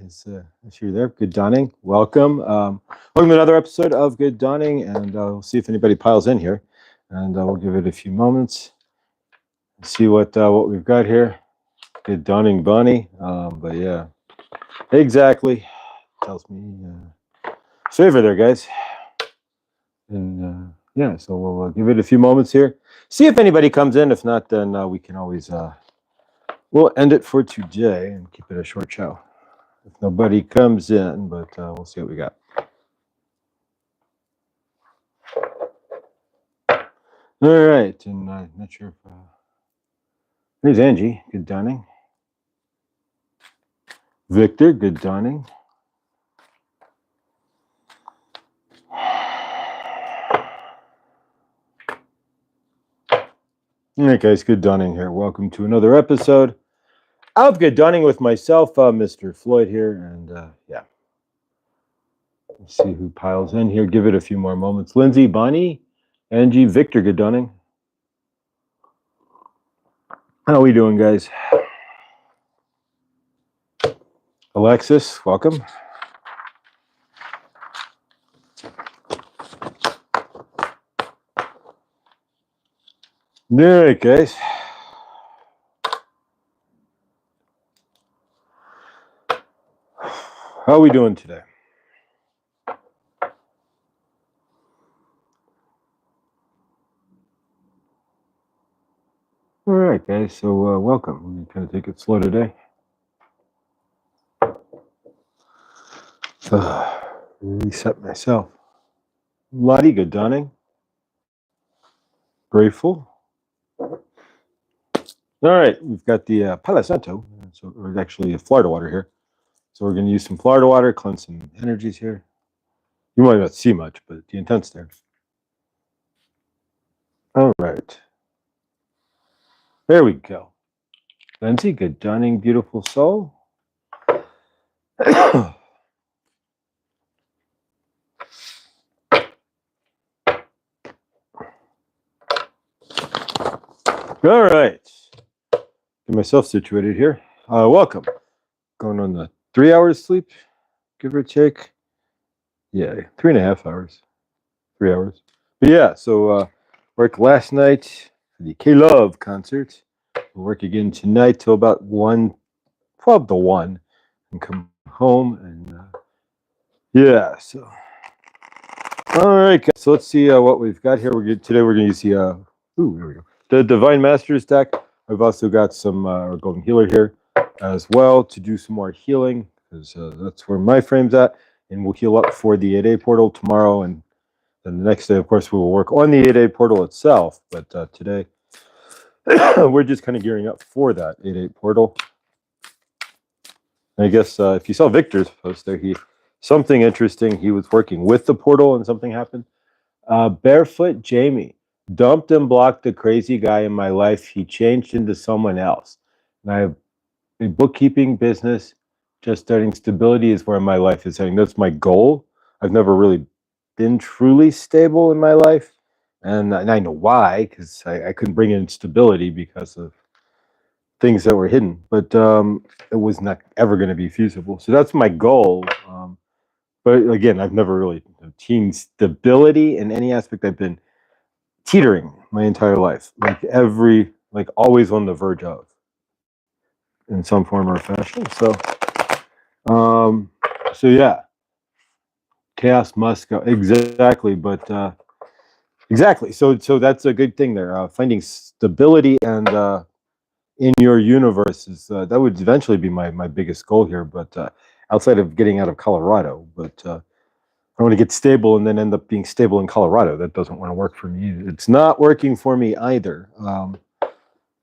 If you're there, good dawning. Welcome. Welcome to another episode of Good Dawning, and we'll see if anybody piles in here, and we'll give it a few moments. See what we've got here. Good dawning, Bunny. But yeah, exactly. Tells me favor there, guys. And yeah, so we'll give it a few moments here. See if anybody comes in. If not, then we can always we'll end it for today and keep it a short show. If nobody comes in, but we'll see what we got. All right, and I'm not sure if here's Angie. Good dawning. Victor. Good dawning. All right, guys. Good dawning here. Welcome to another episode of Good Dawning with myself, Mr. Floyd here, and yeah. Let's see who piles in here. Give it a few more moments. Lindsay, Bonnie, Angie, Victor. Good dawning. How are we doing, guys? Alexis, welcome. All right, guys. How are we doing today? All right, guys. So welcome. We're going to kind of take it slow today. Reset myself. Lottie, good dawning. Grateful. All right, we've got the Palo Santo, so or actually Florida water here. So we're going to use some Florida water, cleanse some energies here. You might not see much, but the intent's there. All right. There we go. Lindsay, good dawning, beautiful soul. All right. Get myself situated here. Welcome. Going on the 3 hours sleep, give or take. Yeah, 3.5 hours. 3 hours. But yeah, so work last night for the K-Love concert. We'll work again tonight till about 12 to 1, and come home. And yeah, so. All right, guys. So let's see what we've got here. Today we're going to use the, there we go. The Divine Masters deck. I've also got some our Golden Healer here as well to do some more healing, because that's where my frame's at. And we'll heal up for the 8A portal tomorrow, and then the next day, of course, we will work on the 8A portal itself. But today, we're just kind of gearing up for that 8A portal. And I guess if you saw Victor's post there, something interesting. He was working with the portal, and something happened. Barefoot Jamie. Dumped and blocked the crazy guy in my life. He changed into someone else. And I have a bookkeeping business. Just starting. Stability is where my life is heading. That's my goal. I've never really been truly stable in my life. And I know why, because I couldn't bring in stability because of things that were hidden. But it was not ever going to be feasible. So that's my goal. But again, I've never really achieved stability in any aspect. I've been teetering my entire life, like always on the verge of, in some form or fashion. So yeah, chaos must go. Exactly, but exactly. So that's a good thing there. Finding stability and in your universe is that would eventually be my biggest goal here. But outside of getting out of Colorado, but I want to get stable and then end up being stable in Colorado. That doesn't want to work for me. It's not working for me either.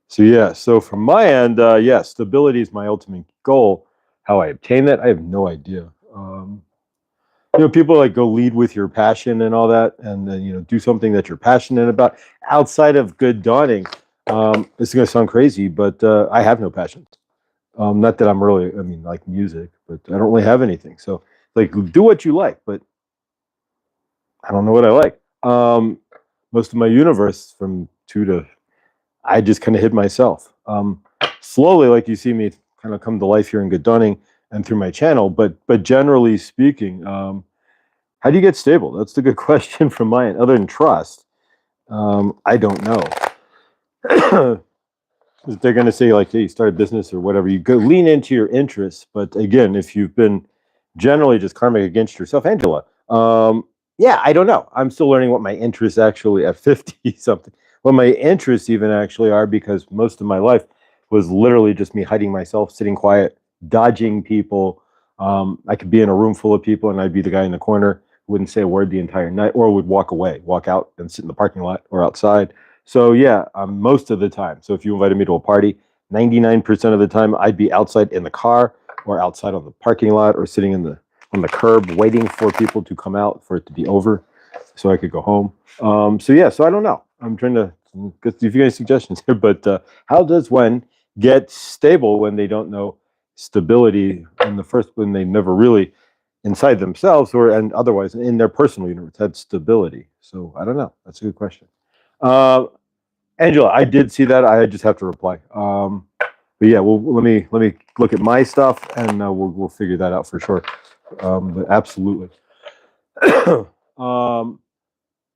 So yeah, so from my end, yeah, stability is my ultimate goal. How I obtain that, I have no idea. People like go lead with your passion and all that, and then do something that you're passionate about outside of Good Dawning. It's going to sound crazy, but I have no passion. Not that I'm really, like music, but I don't really have anything. So like, do what you like, but I don't know what I like. Most of my universe from 2 to, I just kind of hid myself. Slowly, like you see me kind of come to life here in Good Dawning, and through my channel. But generally speaking, how do you get stable? That's the good question from my end. Other than trust, I don't know. They're going to say like, hey, you start a business or whatever. You go lean into your interests. But again, if you've been generally just karmic against yourself, Angela, yeah, I don't know. I'm still learning what my interests actually at 50 something. What my interests even actually are, because most of my life was literally just me hiding myself, sitting quiet, dodging people. I could be in a room full of people and I'd be the guy in the corner who wouldn't say a word the entire night, or would walk away, walk out and sit in the parking lot or outside. So yeah, most of the time. So if you invited me to a party, 99% of the time I'd be outside in the car or outside on the parking lot or sitting on the curb waiting for people to come out for it to be over so I could go home. So yeah, so I don't know. I'm trying to get if you got any suggestions here, but how does one get stable when they don't know stability in the first, when they never really inside themselves or and otherwise in their personal universe had stability? So I don't know. That's a good question. Angela, I did see that. I just have to reply. But yeah, well, let me look at my stuff and we'll figure that out for sure. But absolutely.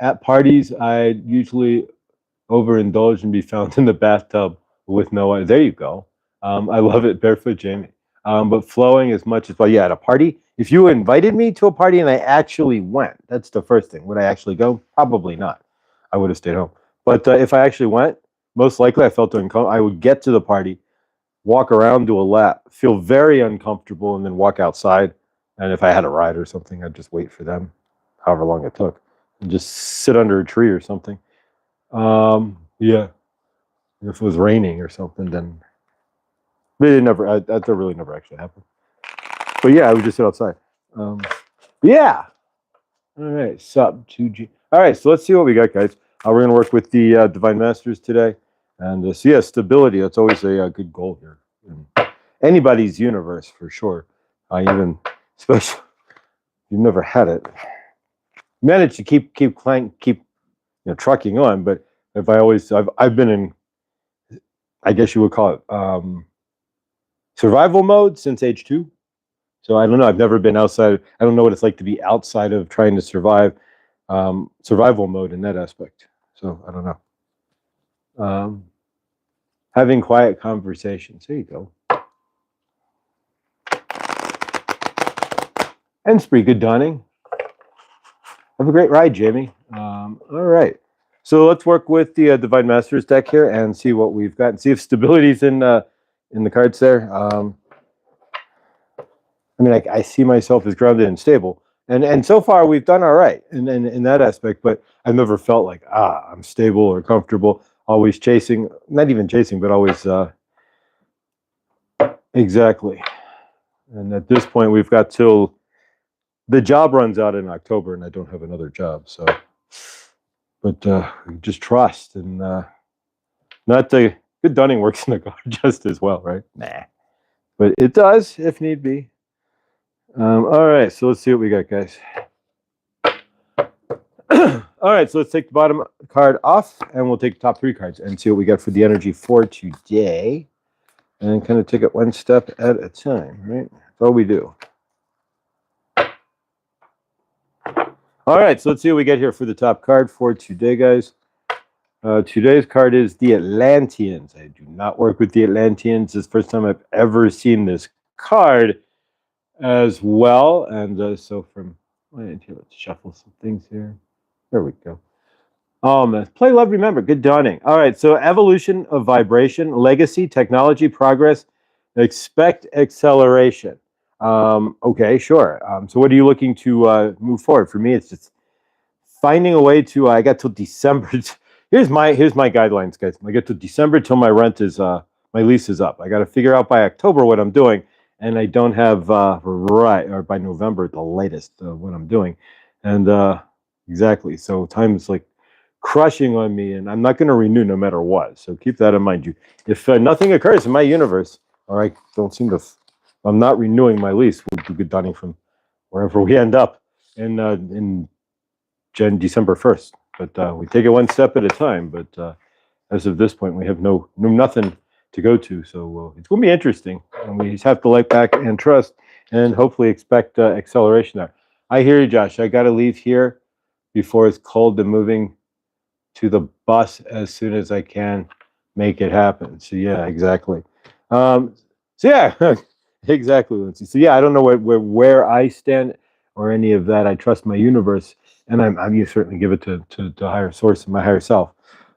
At parties, I usually overindulge and be found in the bathtub with no eyes. There you go. I love it, barefoot Jamie. But flowing as much as well. Yeah, at a party. If you invited me to a party and I actually went, that's the first thing. Would I actually go? Probably not. I would have stayed home. But if I actually went, most likely I felt uncomfortable. I would get to the party, walk around, do a lap, feel very uncomfortable, and then walk outside. And if I had a ride or something, I'd just wait for them, however long it took, and just sit under a tree or something. Yeah. If it was raining or something, then it never. That really never actually happened. But yeah, I would just sit outside. Yeah. All right. Sub 2G. All right. So let's see what we got, guys. We're going to work with the Divine Masters today. And so, yeah, stability. That's always a good goal here. In anybody's universe, for sure. Even, especially, you've never had it. Managed to keep trucking on. But if I've been in, I guess you would call it survival mode since age 2. So I don't know. I've never been outside. I don't know what it's like to be outside of trying to survive. Survival mode in that aspect. So I don't know. Having quiet conversations. There you go. And spree, good dawning. Have a great ride, Jamie. All right. So let's work with the Divine Masters deck here and see what we've got and see if stability's in the cards there. I mean, I see myself as grounded and stable. And so far we've done all right in that aspect, but I've never felt like, I'm stable or comfortable, always chasing, not even chasing, but always, exactly. And at this point we've got till the job runs out in October and I don't have another job. So, but just trust and not the good dunning works in the car just as well, right? Nah, but it does if need be. All right, so let's see what we got, guys. All right, so let's take the bottom card off, and we'll take the top 3 cards and see what we got for the energy for today, and kind of take it one step at a time, right? That's all we do. All right, so let's see what we get here for the top card for today, guys. Today's card is the Atlanteans. I do not work with the Atlanteans. This is the first time I've ever seen this card as well. And so from, let's shuffle some things here. There we go. Play, love, remember. Good dawning. All right, so evolution of vibration, legacy, technology, progress, expect acceleration. Okay, sure. So what are you looking to move forward? For me, it's just finding a way to, I got till December. Here's my guidelines, guys. I get to December till my rent is, my lease is up. I got to figure out by October what I'm doing. And I don't have, or by November at the latest, what I'm doing. And exactly, so time is like crushing on me, and I'm not going to renew no matter what. So keep that in mind. If nothing occurs in my universe, or I don't seem to, I'm not renewing my lease, we'll do good dunning from wherever we end up in December 1st. But we take it one step at a time. But as of this point, we have nothing to go to, so it's going to be interesting, and we just have to let back and trust. and hopefully expect acceleration there. I hear you, Josh. I got to leave here before it's cold and moving to the bus as soon as I can make it happen. So yeah, exactly. So yeah, exactly, Lindsay. So yeah, I don't know where I stand or any of that. I trust my universe, and you certainly give it to higher source and my higher self.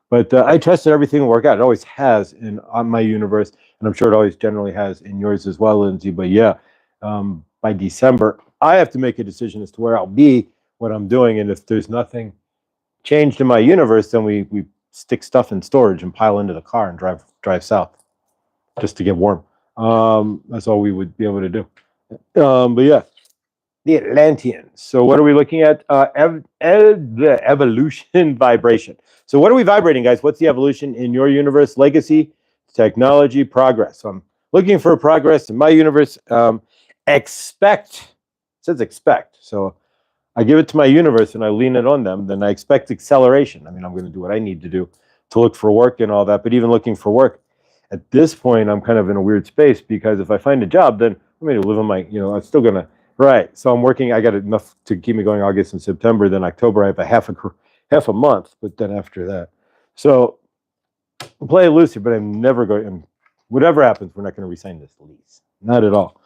But I trust that everything will work out. It always has in on my universe, and I'm sure it always generally has in yours as well, Lindsay. But yeah, by December, I have to make a decision as to where I'll be, what I'm doing, and if there's nothing changed in my universe, then we stick stuff in storage and pile into the car and drive south just to get warm. That's all we would be able to do. But yeah, the Atlanteans. So what are we looking at? The evolution vibration. So what are we vibrating, guys? What's the evolution in your universe? Legacy, technology, progress. So I'm looking for progress in my universe. Expect. It says expect. So I give it to my universe and I lean it on them, then I expect acceleration. I mean, I'm going to do what I need to do to look for work and all that. But even looking for work, at this point, I'm kind of in a weird space because if I find a job, then I'm going to live on my, I'm still going to, right. So I'm working, I got enough to keep me going August and September. Then October, I have a half a month, but then after that. So I'm playing loose here, but I'm never going, whatever happens, we're not going to resign this lease. Not at all.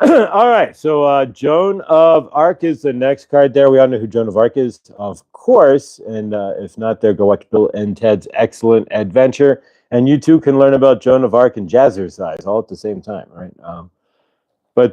All right, so Joan of Arc is the next card there. We all know who Joan of Arc is, of course. And if not, there, go watch Bill and Ted's Excellent Adventure. And you too can learn about Joan of Arc and Jazzercise all at the same time, right?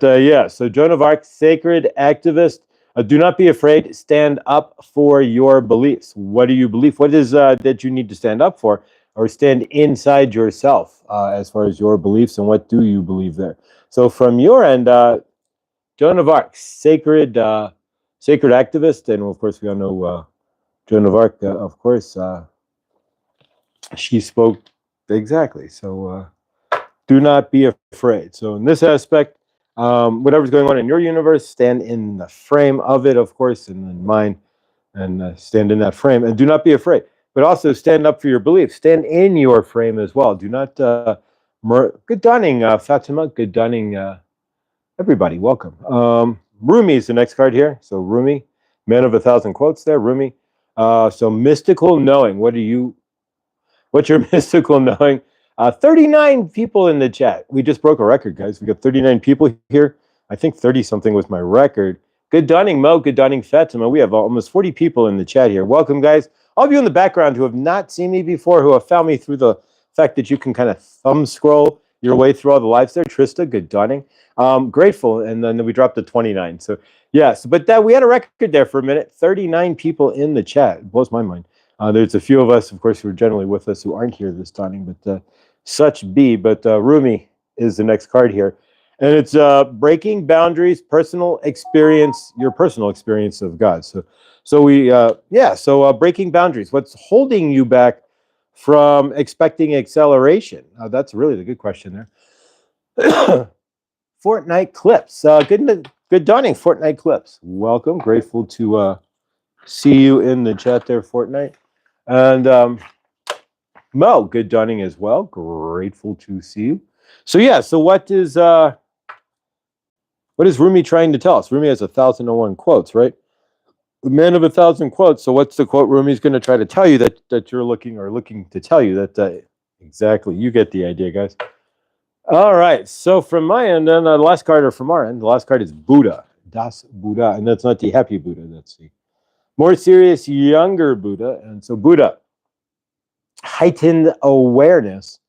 Yeah, so Joan of Arc, sacred activist. Do not be afraid. Stand up for your beliefs. What do you believe? What is that you need to stand up for? Or stand inside yourself as far as your beliefs and what do you believe there? So from your end, Joan of Arc, sacred activist, and of course we all know Joan of Arc. Of course, she spoke exactly. So do not be afraid. So in this aspect, whatever's going on in your universe, stand in the frame of it, of course, and in mine, and stand in that frame, and do not be afraid. But also stand up for your beliefs. Stand in your frame as well. Do not. Good dawning, Fatima. Good dawning, everybody. Welcome. Rumi is the next card here. So Rumi, man of 1,000 quotes there. Rumi. So mystical knowing. What's your mystical knowing? 39 people in the chat. We just broke a record, guys. We got 39 people here. I think 30 something was my record. Good dawning, Mo. Good dawning, Fatima. We have almost 40 people in the chat here. Welcome, guys. All of you in the background who have not seen me before, who have found me through the fact that you can kind of thumb scroll your way through all the lives there. Trista, good dawning. Grateful. And then we dropped to 29. So, yes, but we had a record there for a minute. 39 people in the chat. It blows my mind. There's a few of us, of course, who are generally with us who aren't here this dawning, but such be. But Rumi is the next card here. And it's breaking boundaries, personal experience, your personal experience of God. So breaking boundaries. What's holding you back from expecting acceleration? That's really the good question there. Fortnite Clips. Good dawning, Fortnite Clips. Welcome. Grateful to see you in the chat there, Fortnite. And Mo, good dawning as well. Grateful to see you. So yeah, so what is Rumi trying to tell us? Rumi has 1,001 quotes, right? The man of 1,000 quotes. So what's the quote Rumi's going to try to tell you that you're looking to tell you that exactly? You get the idea, guys. All right. So from my end, then the last card, or from our end, the last card is Buddha. Das Buddha, and that's not the happy Buddha. That's the more serious, younger Buddha. And so Buddha, heightened awareness,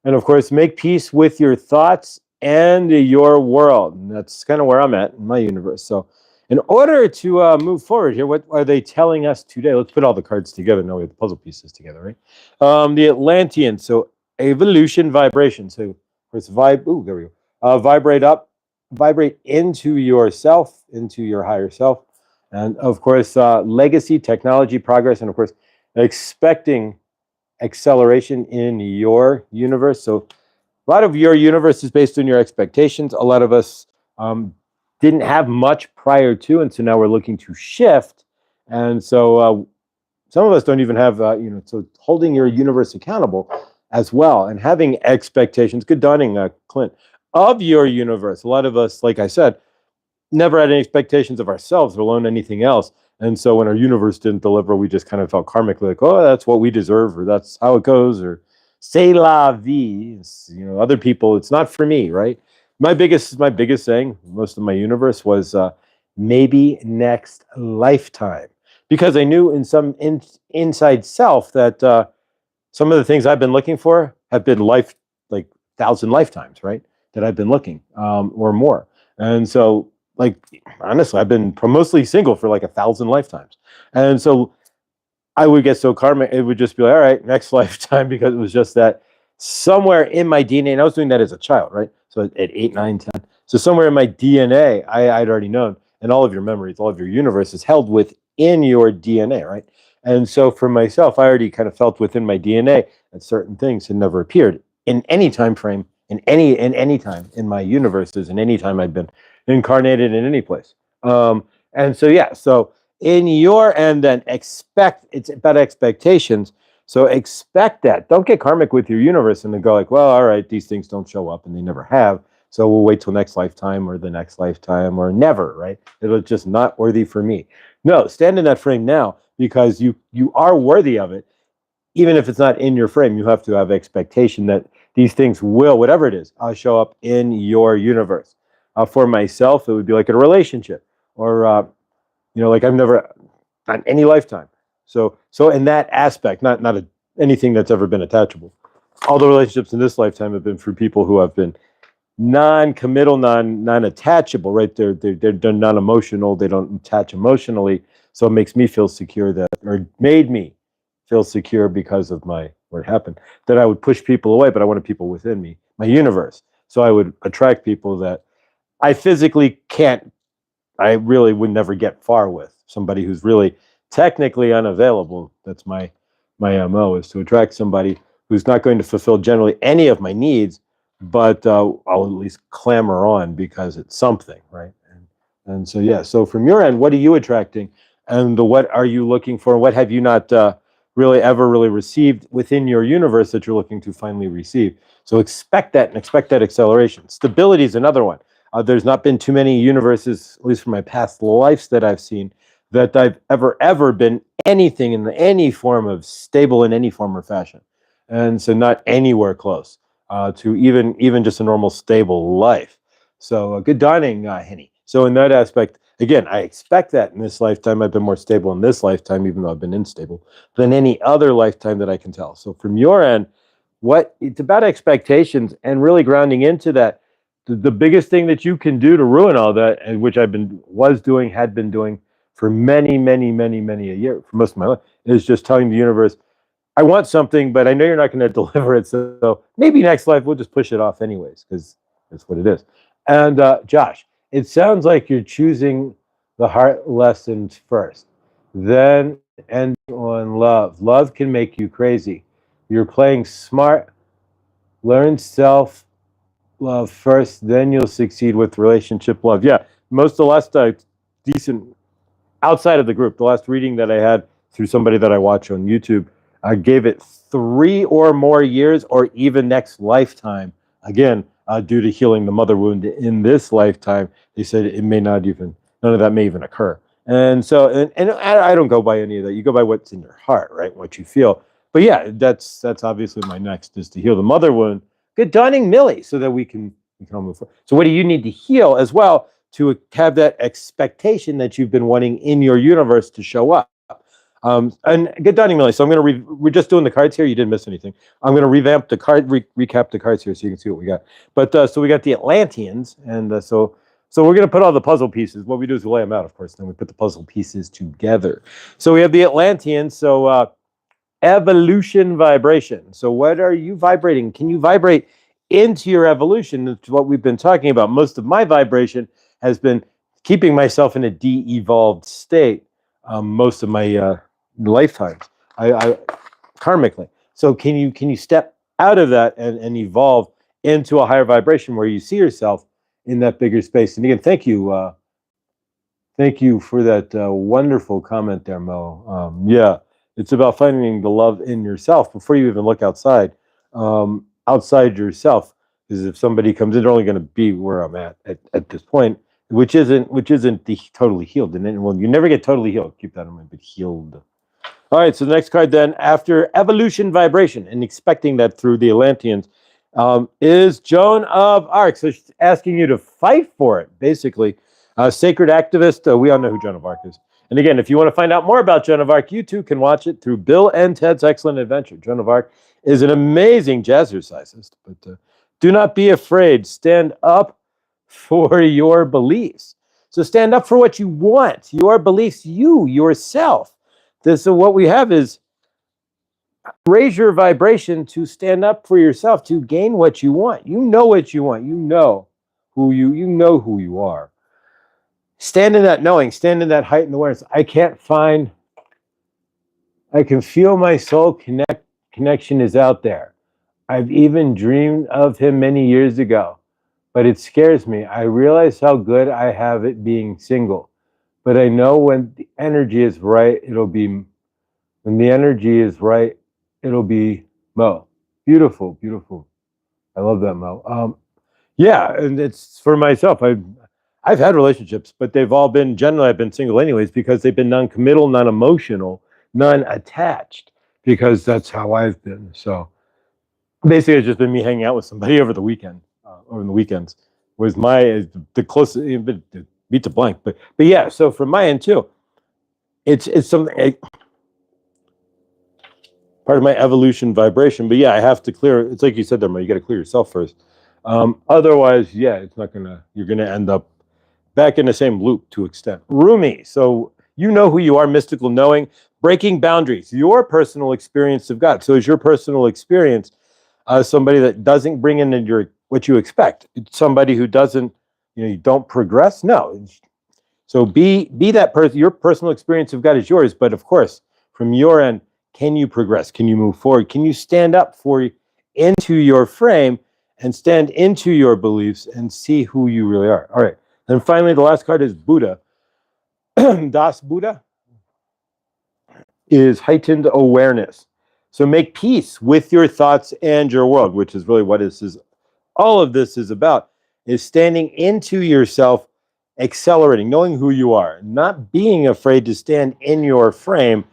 and of course, make peace with your thoughts and your world. And that's kind of where I'm at in my universe. So in order to move forward here, what are they telling us today? Let's put all the cards together. Now we have the puzzle pieces together, right? The Atlantean, so evolution vibration. So of course, there we go. Vibrate up, vibrate into yourself, into your higher self. And of course, legacy, technology, progress, and of course, expecting acceleration in your universe. So a lot of your universe is based on your expectations. A lot of us didn't have much prior to, and so now we're looking to shift. And so some of us don't even have, so holding your universe accountable as well and having expectations. Good dawning, Clint. of your universe. A lot of us, like I said, never had any expectations of ourselves, let alone anything else. And so when our universe didn't deliver, we just kind of felt karmically like, oh, that's what we deserve, or that's how it goes, or c'est la vie. Other people, it's not for me, right? My biggest saying, most of my universe was maybe next lifetime, because I knew in some inside self that some of the things I've been looking for have been like 1,000 lifetimes, right? That I've been looking, or more. And so, like, honestly, I've been mostly single for like 1,000 lifetimes. And so I would get so karmic, it would just be like, all right, next lifetime, because it was just that somewhere in my DNA, and I was doing that as a child, right? So at 8, 9, 10. So somewhere in my DNA, I'd already known, and all of your memories, all of your universe is held within your DNA, right? And so for myself, I already kind of felt within my DNA that certain things had never appeared in any time frame, in any time in my universes, in any time I've been incarnated in any place. And so yeah, so in your end, then it's about expectations. So expect that. Don't get karmic with your universe and then go like, well, all right, these things don't show up and they never have. So we'll wait till next lifetime or the next lifetime or never, right? It'll just not worthy for me. No, stand in that frame now, because you are worthy of it. Even if it's not in your frame, you have to have expectation that these things will, whatever it is, show up in your universe. For myself, it would be like a relationship, or like I've never, not any lifetime. So in that aspect, not anything that's ever been attachable. All the relationships in this lifetime have been for people who have been non-committal, non-attachable, right? They're non-emotional. They don't attach emotionally. So it makes me feel secure or made me feel secure because of what happened. That I would push people away, but I wanted people within me, my universe. So I would attract people that I physically can't. I really would never get far with somebody who's really technically unavailable. That's my MO, is to attract somebody who's not going to fulfill generally any of my needs, but I'll at least clamor on because it's something, right? And so yeah. So from your end, what are you attracting, and what are you looking for? What have you not really ever really received within your universe that you're looking to finally receive? So expect that, and expect that acceleration. Stability is another one. There's not been too many universes, at least from my past lives that I've seen, that I've ever been anything in any form of stable in any form or fashion, and so not anywhere close to even just a normal stable life. So good dawning, Henny. So in that aspect, again, I expect that in this lifetime. I've been more stable in this lifetime, even though I've been unstable, than any other lifetime that I can tell. So from your end, it's about expectations and really grounding into that. The biggest thing that you can do to ruin all that, and which had been doing for many a year, for most of my life, is just telling the universe, I want something, but I know you're not going to deliver it. So maybe next life we'll just push it off anyways, because that's what it is. And Josh, it sounds like you're choosing the heart lessons first, then end on love. Love can make you crazy. You're playing smart. Learn self love first, then you'll succeed with relationship love. Yeah, most of the last decent outside of the group, the last reading that I had through somebody that I watch on YouTube, I gave it 3 or more years, or even next lifetime. Again, due to healing the mother wound in this lifetime, they said it may not even, none of that may even occur. And so, and I don't go by any of that. You go by what's in your heart, right? What you feel. But yeah, that's obviously my next, is to heal the mother wound. Good dawning, Millie, so that we can all move forward. So what do you need to heal as well to have that expectation that you've been wanting in your universe to show up? And good dawning, Millie. So I'm going to we're just doing the cards here. You didn't miss anything. I'm going to revamp the card, recap the cards here so you can see what we got. But so we got the Atlanteans, and so we're going to put all the puzzle pieces. What we do is we lay them out, of course, then we put the puzzle pieces together. So we have the Atlanteans. So evolution vibration. So what are you vibrating? Can you vibrate into your evolution? That's what we've been talking about. Most of my vibration has been keeping myself in a de-evolved state most of my lifetimes, I karmically. So can you step out of that and evolve into a higher vibration where you see yourself in that bigger space? And again, thank you for that wonderful comment there, Mo. Yeah, it's about finding the love in yourself before you even look outside yourself. Because if somebody comes in, they're only going to be where I'm at this point, which isn't the totally healed. And then, well, you never get totally healed. Keep that in mind, but healed. All right, so the next card then, after evolution vibration, and expecting that through the Atlanteans, is Joan of Arc. So she's asking you to fight for it, basically. Sacred activist, we all know who Joan of Arc is. And again, if you want to find out more about Joan of Arc, you too can watch it through Bill and Ted's Excellent Adventure. Joan of Arc is an amazing jazzercisist, but do not be afraid. Stand up for your beliefs. So stand up for what you want, your beliefs, yourself. So what we have is raise your vibration to stand up for yourself, to gain what you want. You know what you want. You know who you are. Stand in that knowing, stand in that heightened awareness. I can feel my soul connection is out there. I've even dreamed of him many years ago, but it scares me. I realize how good I have it being single, but I know when the energy is right, it'll be Mo. Beautiful, beautiful. I love that, Mo. Yeah, and it's for myself. I've had relationships, but they've all been, generally I've been single anyways, because they've been non-committal, non-emotional, non-attached, because that's how I've been. So basically it's just been me hanging out with somebody over the weekend, over the weekends was the closest, beat the blank. But yeah, so from my end too, it's something, part of my evolution vibration. But yeah, I have to clear, it's like you said there, Mo, you got to clear yourself first. Otherwise, yeah, you're gonna end up back in the same loop to extent. Rumi, so you know who you are, mystical knowing, breaking boundaries, your personal experience of God. So is your personal experience somebody that doesn't bring in what you expect? It's somebody who doesn't, you don't progress? No. So be that person. Your personal experience of God is yours, but of course, from your end, can you progress? Can you move forward? Can you stand up into your frame and stand into your beliefs and see who you really are? All right. And finally, the last card is Buddha. Das Buddha is heightened awareness. So make peace with your thoughts and your world, which is really what all of this is about, is standing into yourself, accelerating, knowing who you are, not being afraid to stand in your frame,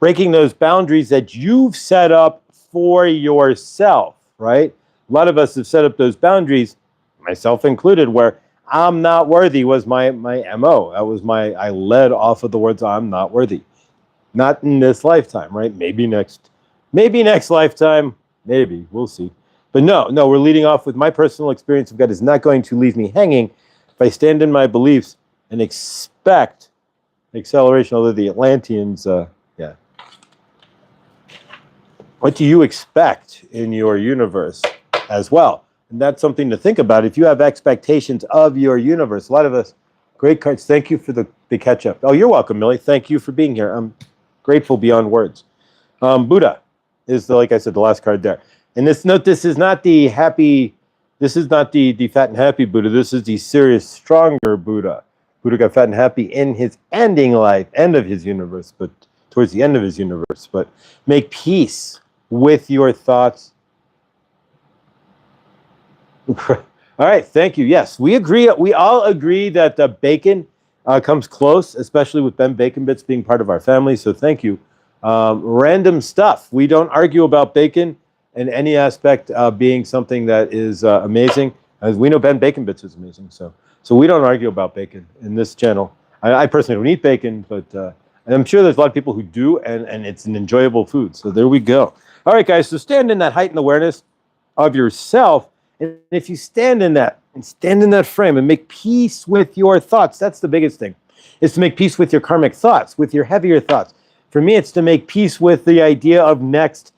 breaking those boundaries that you've set up for yourself, right? A lot of us have set up those boundaries, myself included, where I'm not worthy was my MO. I led off of the words, I'm not worthy. Not in this lifetime, right? Maybe next lifetime, maybe, we'll see. But no, we're leading off with my personal experience of God is not going to leave me hanging if I stand in my beliefs and expect acceleration. Although the Atlanteans, yeah. What do you expect in your universe as well? And that's something to think about. If you have expectations of your universe, a lot of us, great cards. Thank you for the catch up. Oh, you're welcome, Millie. Thank you for being here. I'm grateful beyond words. Buddha is like I said, the last card there. And this is not the fat and happy Buddha. This is the serious, stronger Buddha. Buddha got fat and happy in his end of his universe, but towards the end of his universe. But make peace with your thoughts. All right, thank you. Yes, we agree. We all agree that bacon comes close, especially with Ben Bacon Bits being part of our family. So thank you. Random stuff. We don't argue about bacon in any aspect being something that is amazing. As we know, Ben Bacon Bits is amazing. So we don't argue about bacon in this channel. I personally don't eat bacon, but and I'm sure there's a lot of people who do, and it's an enjoyable food. So there we go. All right, guys. So stand in that heightened awareness of yourself. And if you stand in that frame and make peace with your thoughts, that's the biggest thing, is to make peace with your karmic thoughts, with your heavier thoughts. For me, it's to make peace with the idea of next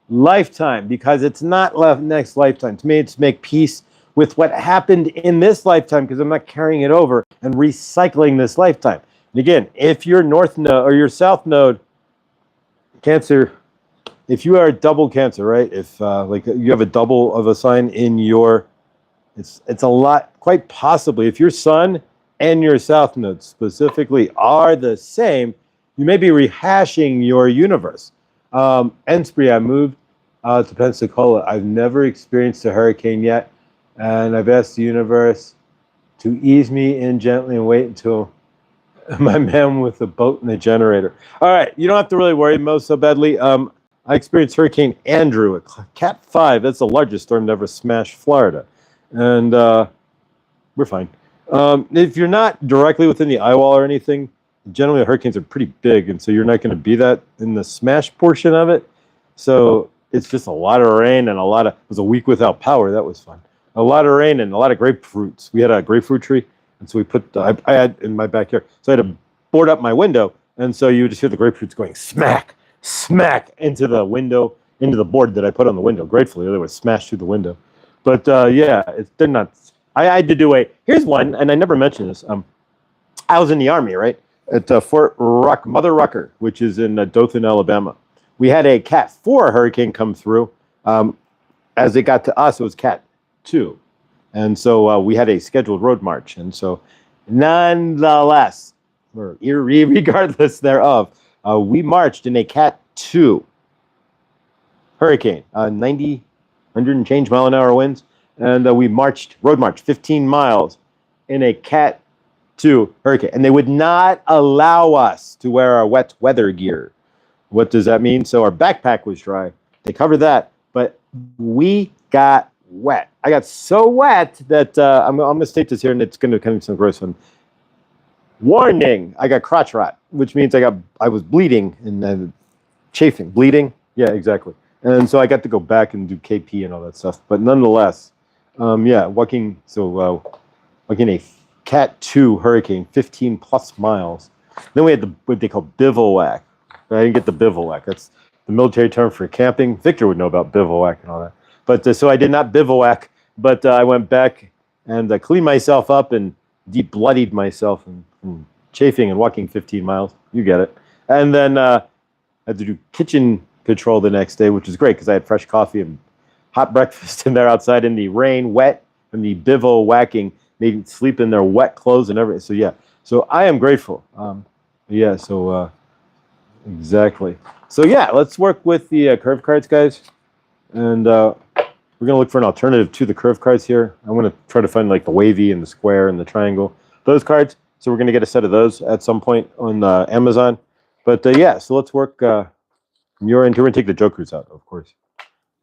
lifetime, because it's not next lifetime. To me, it's to make peace with what happened in this lifetime, because I'm not carrying it over and recycling this lifetime. And again, if your north node or your south node, Cancer, if you are a double Cancer, right? If like you have a double of a sign in your, it's a lot, quite possibly, if your sun and your south node specifically are the same, you may be rehashing your universe. Enspri, I moved to Pensacola. I've never experienced a hurricane yet, and I've asked the universe to ease me in gently and wait until my man with the boat and the generator. All right, you don't have to really worry, Mo, so badly. I experienced Hurricane Andrew at Cat 5. That's the largest storm to ever smash Florida, and we're fine. If you're not directly within the eye wall or anything, generally the hurricanes are pretty big, and so you're not going to be that in the smash portion of it. So it's just a lot of rain and it was a week without power. That was fun. A lot of rain and a lot of grapefruits. We had a grapefruit tree, and so we put, I had in my backyard, so I had to board up my window, and so you would just hear the grapefruits going smack, smack into the window, into the board that I put on the window. Gratefully, they would smash through the window. But yeah, they're not. I had to do here's one, and I never mentioned this. I was in the Army, right? At Fort Mother Rucker, which is in Dothan, Alabama. We had a Cat 4 hurricane come through. As it got to us, it was Cat 2. And so we had a scheduled road march. And so nonetheless, or regardless thereof, we marched in a Cat 2 hurricane, 90, 100 and change mile an hour winds. And we road marched 15 miles in a Cat 2 hurricane. And they would not allow us to wear our wet weather gear. What does that mean? So our backpack was dry. They covered that, but we got wet. I got so wet that I'm going to state this here, and it's going to come some gross one. Warning! I got crotch rot, which means I was bleeding and chafing. Bleeding? Yeah, exactly. And so I got to go back and do KP and all that stuff. But nonetheless, yeah, walking a Cat 2 hurricane, 15 plus miles. Then we had what they call bivouac. I didn't get the bivouac. That's the military term for camping. Victor would know about bivouac and all that. But so I did not bivouac, but I went back and cleaned myself up and deep bloodied myself and chafing and walking 15 miles. You get it. And then I had to do kitchen patrol the next day, which was great because I had fresh coffee and hot breakfast in there outside in the rain, wet, and the bivouacking, made me sleep in their wet clothes and everything. So yeah, so I am grateful. Yeah, so exactly. So yeah, let's work with the curve cards, guys. And we're going to look for an alternative to the curve cards here. I want to try to find like the wavy and the square and the triangle. Those cards. So we're going to get a set of those at some point on Amazon. But yeah, so let's work from your end. We're going to take the jokers out, of course,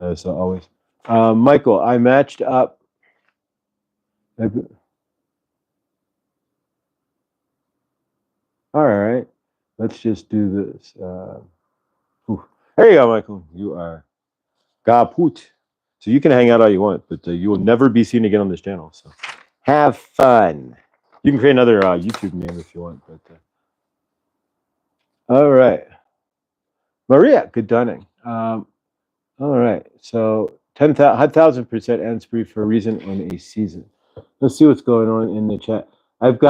as always. Michael, I matched up. All right. Let's just do this. There you go, Michael. You are Gaput. So you can hang out all you want, but you will never be seen again on this channel. So have fun. You can create another YouTube name if you want. But all right. Maria, good dunning. All right. So 10,000% answer for a reason on a season. Let's see what's going on in the chat. I've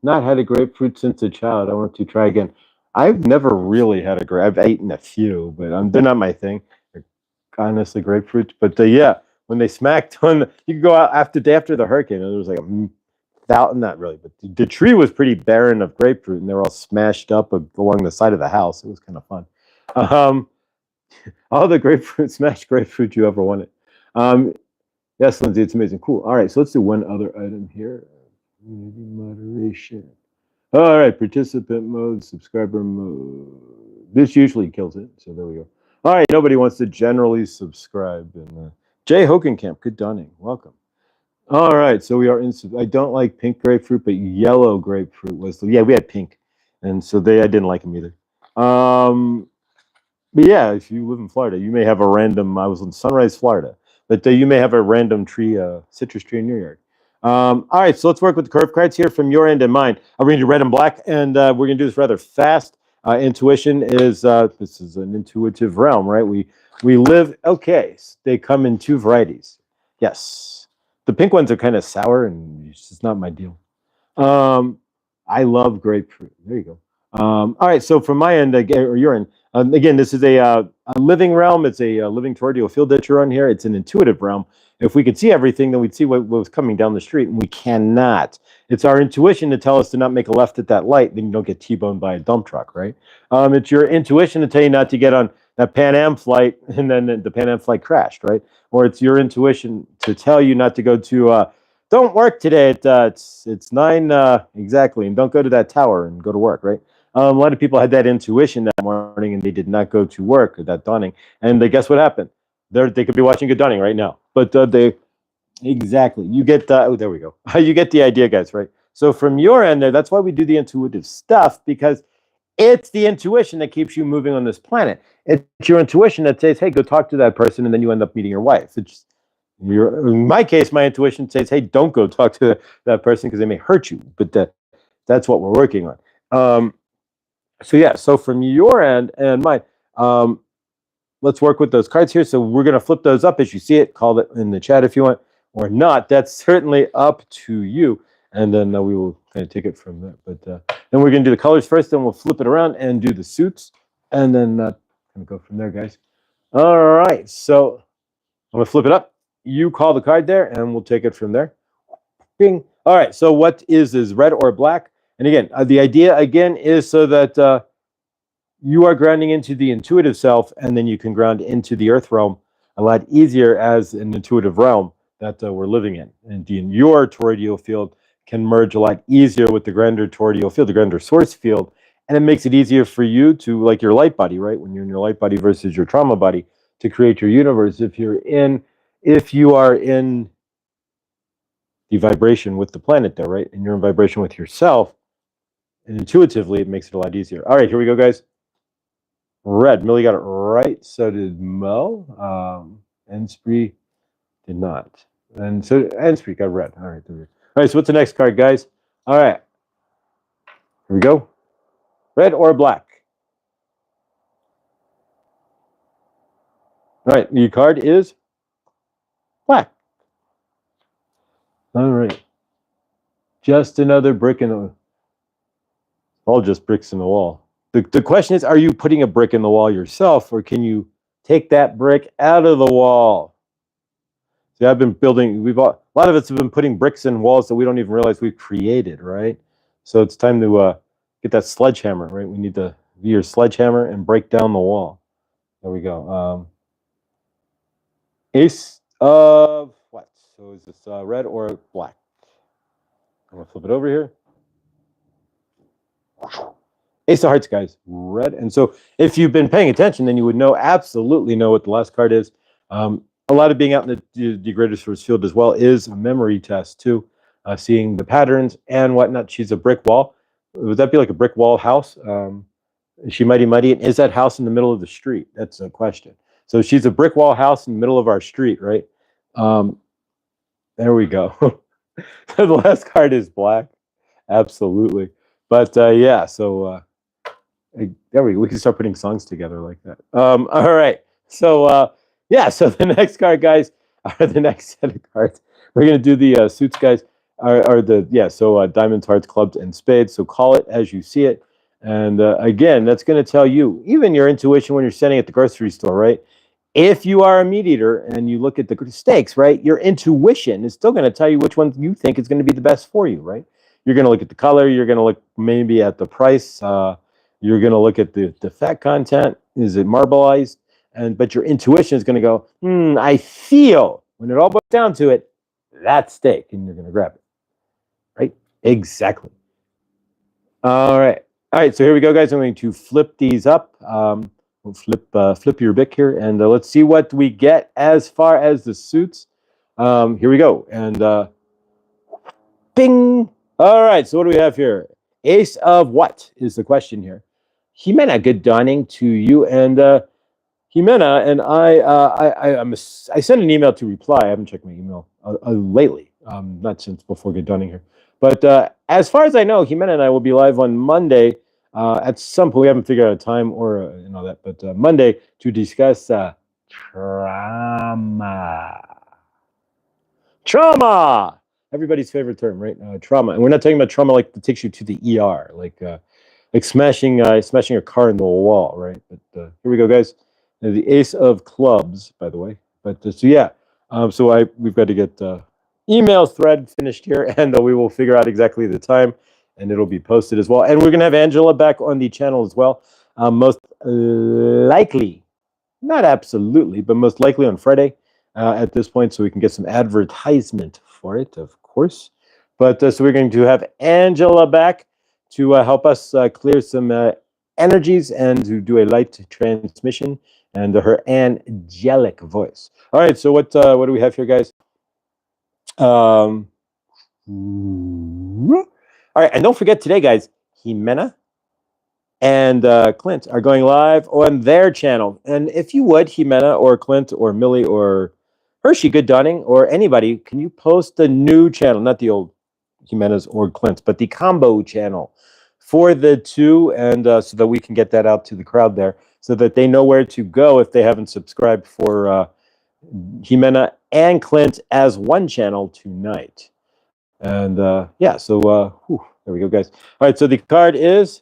not had a grapefruit since a child. I want to try again. I've never really had a grape. I've eaten a few, but they're not my thing. They're honestly grapefruits. But yeah, when they smacked on, you could go out day after the hurricane, and there was like not really, but the tree was pretty barren of grapefruit, and they were all smashed up along the side of the house. It was kind of fun. All the grapefruit, smashed grapefruit you ever wanted. Yes, Lindsay, it's amazing. Cool. All right, so let's do one other item here. Community moderation. All right, participant mode, subscriber mode. This usually kills it, so there we go. All right, nobody wants to generally subscribe. And Jay Hokenkamp, good dawning. Welcome. All right, so we are in. I don't like pink grapefruit, but yellow grapefruit was. Yeah, we had pink, and so I didn't like them either. But yeah, if you live in Florida, you may have a random. I was in Sunrise, Florida, but you may have a random tree, citrus tree in your yard. All right, so let's work with the curve cards here from your end and mine. I'm going to do red and black, and we're going to do this rather fast. Intuition is this is an intuitive realm, right? We live. Okay, they come in two varieties. Yes, the pink ones are kind of sour, and it's just not my deal. I love grapefruit. There you go. All right, so from my end, or your end, again, this is a living realm. It's a living tornado field that you're on here. It's an intuitive realm. If we could see everything, then we'd see what was coming down the street, and we cannot. It's our intuition to tell us to not make a left at that light, then you don't get T-boned by a dump truck, right? It's your intuition to tell you not to get on that Pan Am flight, and then the Pan Am flight crashed, right? Or it's your intuition to tell you not to go to, don't work today. It's 9 exactly, and don't go to that tower and go to work, right? A lot of people had that intuition that morning, and they did not go to work, or that dawning. And guess what happened? They could be watching Good Dawning right now, but exactly. You get oh, there we go. You get the idea, guys, right? So from your end there, that's why we do the intuitive stuff, because it's the intuition that keeps you moving on this planet. It's your intuition that says, hey, go talk to that person, and then you end up meeting your wife. In my case, my intuition says, hey, don't go talk to that person because they may hurt you. But that's what we're working on. So yeah, so from your end and mine, let's work with those cards here. So we're going to flip those up as you see it. Call it in the chat if you want, or not. That's certainly up to you. And then we will kind of take it from there. But then we're going to do the colors first, then we'll flip it around and do the suits, and then kind of go from there, guys. All right, so I'm going to flip it up. You call the card there, and we'll take it from there. Bing. All right, so what is red or black? And again, the idea, again, is so that you are grounding into the intuitive self, and then you can ground into the earth realm a lot easier as an intuitive realm that we're living in. And your toroidal field can merge a lot easier with the grander toroidal field, the grander source field, and it makes it easier for you to, like your light body, right? When you're in your light body versus your trauma body, to create your universe. If you are in the vibration with the planet there, right? And you're in vibration with yourself, and intuitively, it makes it a lot easier. All right, here we go, guys. Red. Millie got it right. So did Mo. Enspree did not. And so Enspree got red. All right, there we go. All right, so what's the next card, guys? All right. Here we go. Red or black? All right, your card is black. All right. Just another brick in the... all just bricks in the wall. The question is, are you putting a brick in the wall yourself, or can you take that brick out of the wall? See, I've been building, a lot of us have been putting bricks in walls that we don't even realize we've created, right? So it's time to get that sledgehammer, right? We need to be your sledgehammer and break down the wall. There we go. Ace of what? So is this red or black? I'm gonna flip it over here. Ace of Hearts, guys, red. And so if you've been paying attention, then you would absolutely know what the last card is. A lot of being out in the greater source field as well is a memory test too, seeing the patterns and whatnot. She's a brick wall. Would that be like a brick wall house? Is she mighty mighty? And is that house in the middle of the street? That's a question. So she's a brick wall house in the middle of our street, right? There we go. The last card is black. Absolutely. But yeah, so there we can start putting songs together like that. All right. So yeah, so the next card, guys, are the next set of cards. We're gonna do the suits, guys. So diamonds, hearts, clubs, and spades. So call it as you see it. And again, that's gonna tell you, even your intuition when you're standing at the grocery store, right? If you are a meat eater and you look at the steaks, right, your intuition is still gonna tell you which one you think is gonna be the best for you, right? You're gonna look at the color. You're gonna look maybe at the price. You're gonna look at the fat content. Is it marbleized? But your intuition is gonna go, I feel, when it all boils down to it, that steak, and you're gonna grab it, right? Exactly. All right. So here we go, guys. I'm going to flip these up. We'll flip your bic here, and let's see what we get as far as the suits. Here we go, and bing. All right, so what do we have here? Ace of what is the question here? Jimena, good dawning to you. And Jimena and I sent an email to reply. I haven't checked my email lately, not since before good dawning here. But as far as I know, Jimena and I will be live on Monday at some point. We haven't figured out a time or that, but Monday to discuss trauma. Everybody's favorite term, right? Trauma. And we're not talking about trauma like that takes you to the ER, like smashing a car into a wall, right? But here we go, guys. The Ace of Clubs, by the way. But so yeah, we've got to get email thread finished here, and we will figure out exactly the time, and it'll be posted as well. And we're gonna have Angela back on the channel as well, most likely. Not absolutely, but most likely on Friday at this point, so we can get some advertisement for it, of course. But so we're going to have Angela back to help us clear some energies and to do a light transmission and her angelic voice. All right, so what do we have here, guys? All right, and don't forget today, guys, Jimena and Clint are going live on their channel. And if you would, Jimena or Clint or Millie or Hershey Good Dunning or anybody, can you post the new channel, not the old Jimena's or Clint's, but the combo channel for the two, and so that we can get that out to the crowd there, so that they know where to go if they haven't subscribed for Jimena and Clint as one channel tonight. And yeah, so there we go, guys. All right, so the card is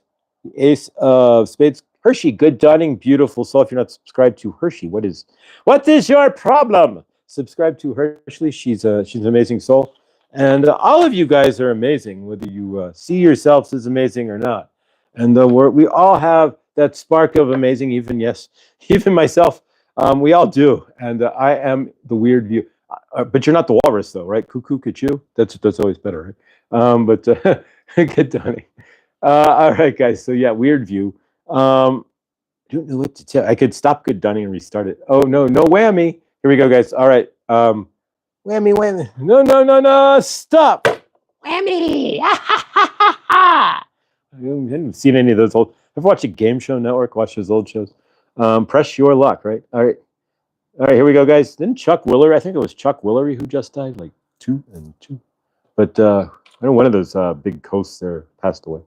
Ace of Spades. Hershey, good dawning, beautiful soul. If you're not subscribed to Hershey, what is your problem? Subscribe to Hershey. She's an amazing soul, and all of you guys are amazing, whether you see yourselves as amazing or not. And we all have that spark of amazing. Even even myself, we all do. And I am the weird view. But you're not the walrus, though, right? Cuckoo, cuckoo. That's always better, right? But good dawning. All right, guys. So yeah, weird view. I don't know what to tell. I could stop good dunning and restart it. Oh no, no whammy. Here we go, guys. All right. Whammy, whammy. No, no, no, no. Stop. Whammy. I haven't seen any of those old. I've watched a Game Show Network. Watch those old shows. Press your luck, right? All right. All right. Here we go, guys. Didn't Chuck Willery? I think it was Chuck Willery who just died, like 2 and 2. But I know one of those big coasts there passed away.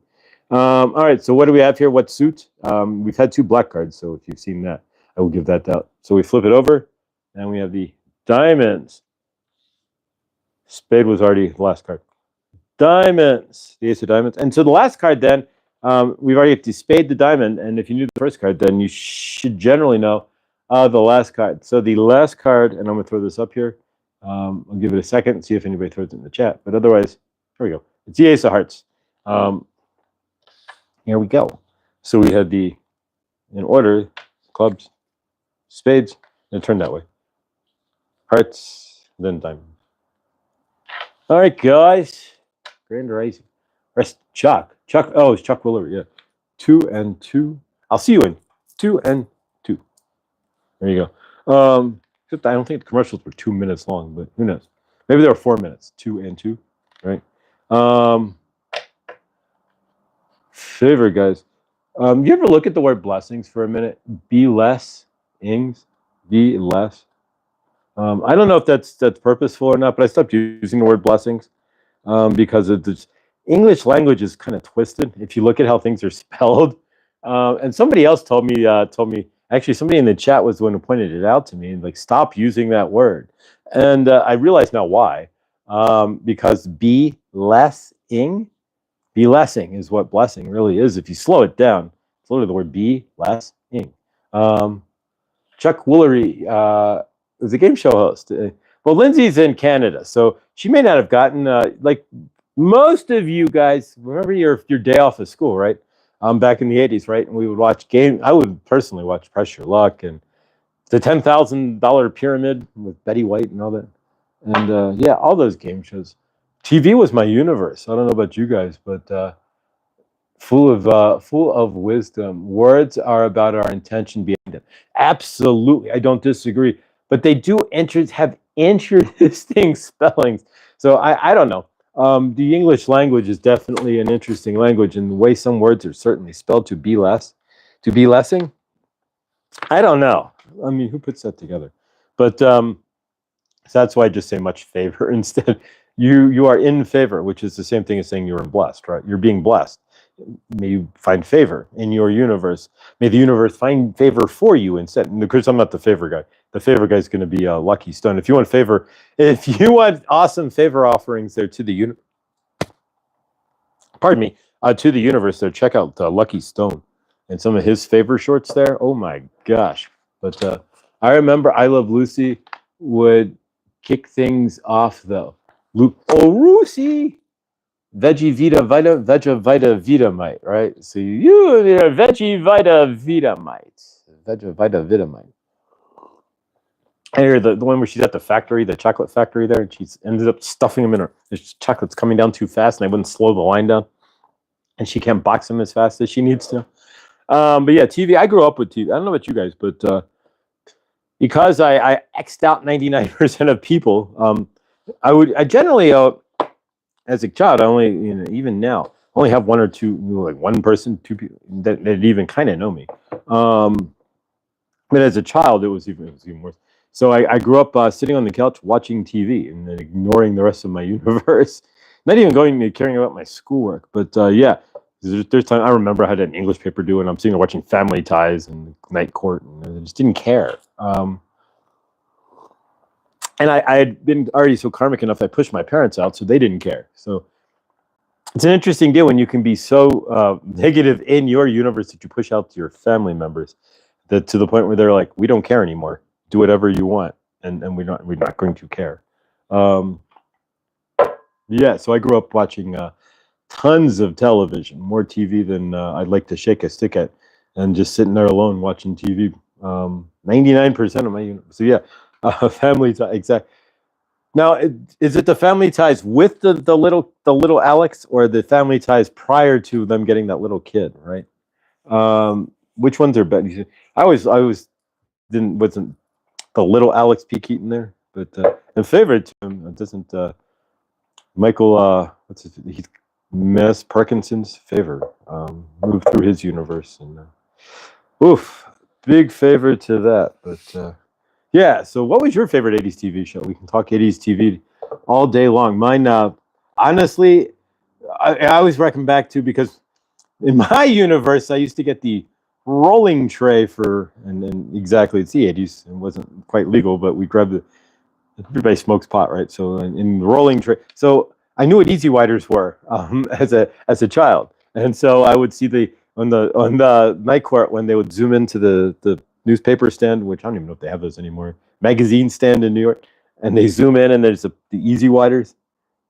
All right, so what do we have here? What suit? We've had 2 black cards, so if you've seen that, I will give that out. So we flip it over, and we have the diamonds. Spade was already the last card. Diamonds, the ace of diamonds. And so the last card then, we've already got the spade, the diamond, and if you knew the first card, then you should generally know the last card. So the last card, and I'm going to throw this up here. I'll give it a second and see if anybody throws it in the chat. But otherwise, here we go. It's the ace of hearts. Here we go. So we had in order, clubs, spades, and turn that way. Hearts, then diamond. All right, guys. Grand Rising. Rest Chuck. Oh, it's Chuck Willery, yeah. 2 and 2. I'll see you in 2 and 2. There you go. Except I don't think the commercials were 2 minutes long, but who knows? Maybe they were 4 minutes. 2 and 2, right? Favor, guys. You ever look at the word blessings for a minute? Be less, ings, be less. I don't know if that's purposeful or not, but I stopped using the word blessings because the English language is kind of twisted. If you look at how things are spelled, and somebody else told me actually somebody in the chat was the one who pointed it out to me, like stop using that word, and I realize now why. Because be less, ing. Be lessing is what blessing really is. If you slow it down, it's literally the word be less ing. Chuck Willery is a game show host. Well, Lindsay's in Canada, so she may not have gotten like most of you guys. Remember your day off of school, right? Back in the '80s, right? And we would watch game. I would personally watch Press Your Luck and the $10,000 Pyramid with Betty White and all that. And yeah, all those game shows. TV was my universe. I don't know about you guys, but full of wisdom. Words are about our intention behind them. Absolutely, I don't disagree. But they do have interesting spellings. So I don't know. The English language is definitely an interesting language, and the way some words are certainly spelled to be lessing. I don't know. I mean, who puts that together? But so that's why I just say much favor instead. You are in favor, which is the same thing as saying you're blessed, right? You're being blessed. May you find favor in your universe. May the universe find favor for you instead. And of course, I'm not the favor guy. The favor guy is going to be a lucky stone. If you want awesome favor offerings there to the universe, pardon me, to the universe there, check out Lucky Stone and some of his favor shorts there. Oh my gosh. But I remember I Love Lucy would kick things off though. Lucy, Veggie Vita Vitamite, right? So you're Veggie Vita Vitamite, Veggie Vita Vitamite. I hear the one where she's at the factory, the chocolate factory there, and she's ended up stuffing them in her. The chocolate's coming down too fast, and I wouldn't slow the line down, and she can't box them as fast as she needs to. But yeah, TV. I grew up with TV. I don't know about you guys, but because I X'd out 99% of people, I generally as a child, I only, even now, only have one or two, like one person, two people that even kind of know me. But as a child, it was even worse. So I grew up sitting on the couch watching TV and then ignoring the rest of my universe. Not even caring about my schoolwork. But yeah, there's time I remember I had an English paper due, and I'm sitting there watching Family Ties and Night Court, and I just didn't care. And I had been already so karmic enough, I pushed my parents out, so they didn't care. So it's an interesting deal when you can be so negative in your universe that you push out to your family members, that to the point where they're like, we don't care anymore. Do whatever you want, and we're not going to care. Yeah, so I grew up watching tons of television, more TV than I'd like to shake a stick at, and just sitting there alone watching TV. 99% of my universe. So yeah. Family Ties, exactly. Now, is it the Family Ties with the little Alex, or the Family Ties prior to them getting that little kid? Right? Which ones are better? I always wasn't the little Alex P. Keaton there, but in favorite to him, doesn't Michael what's his, he's Miss Parkinson's favor move through his universe, and oof, big favor to that, but. Yeah, so what was your favorite 80s TV show? We can talk 80s TV all day long. Mine, honestly, I always reckon back to, because in my universe, I used to get the rolling tray for, and exactly, it's the 80s. It wasn't quite legal, but we grabbed everybody smokes pot, right? So in the rolling tray. So I knew what Easy Widers were as a child. And so I would see on the night court when they would zoom into the newspaper stand, which I don't even know if they have those anymore, magazine stand in New York, and they zoom in and there's the Easy Widers.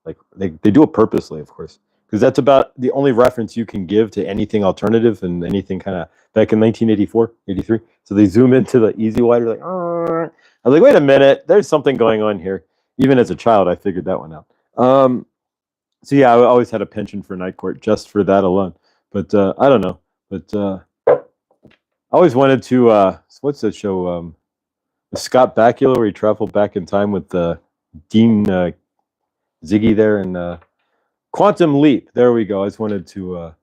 Like they do it purposely, of course, because that's about the only reference you can give to anything alternative and anything kind of back in 1984, 83. So they zoom into the Easy Wider, like, I was like, wait a minute, there's something going on here. Even as a child, I figured that one out. So yeah, I always had a penchant for Night Court just for that alone. But I don't know. But I always wanted to. What's that show? Scott Bakula, where he traveled back in time with Dean Ziggy there, and Quantum Leap. There we go. I just wanted to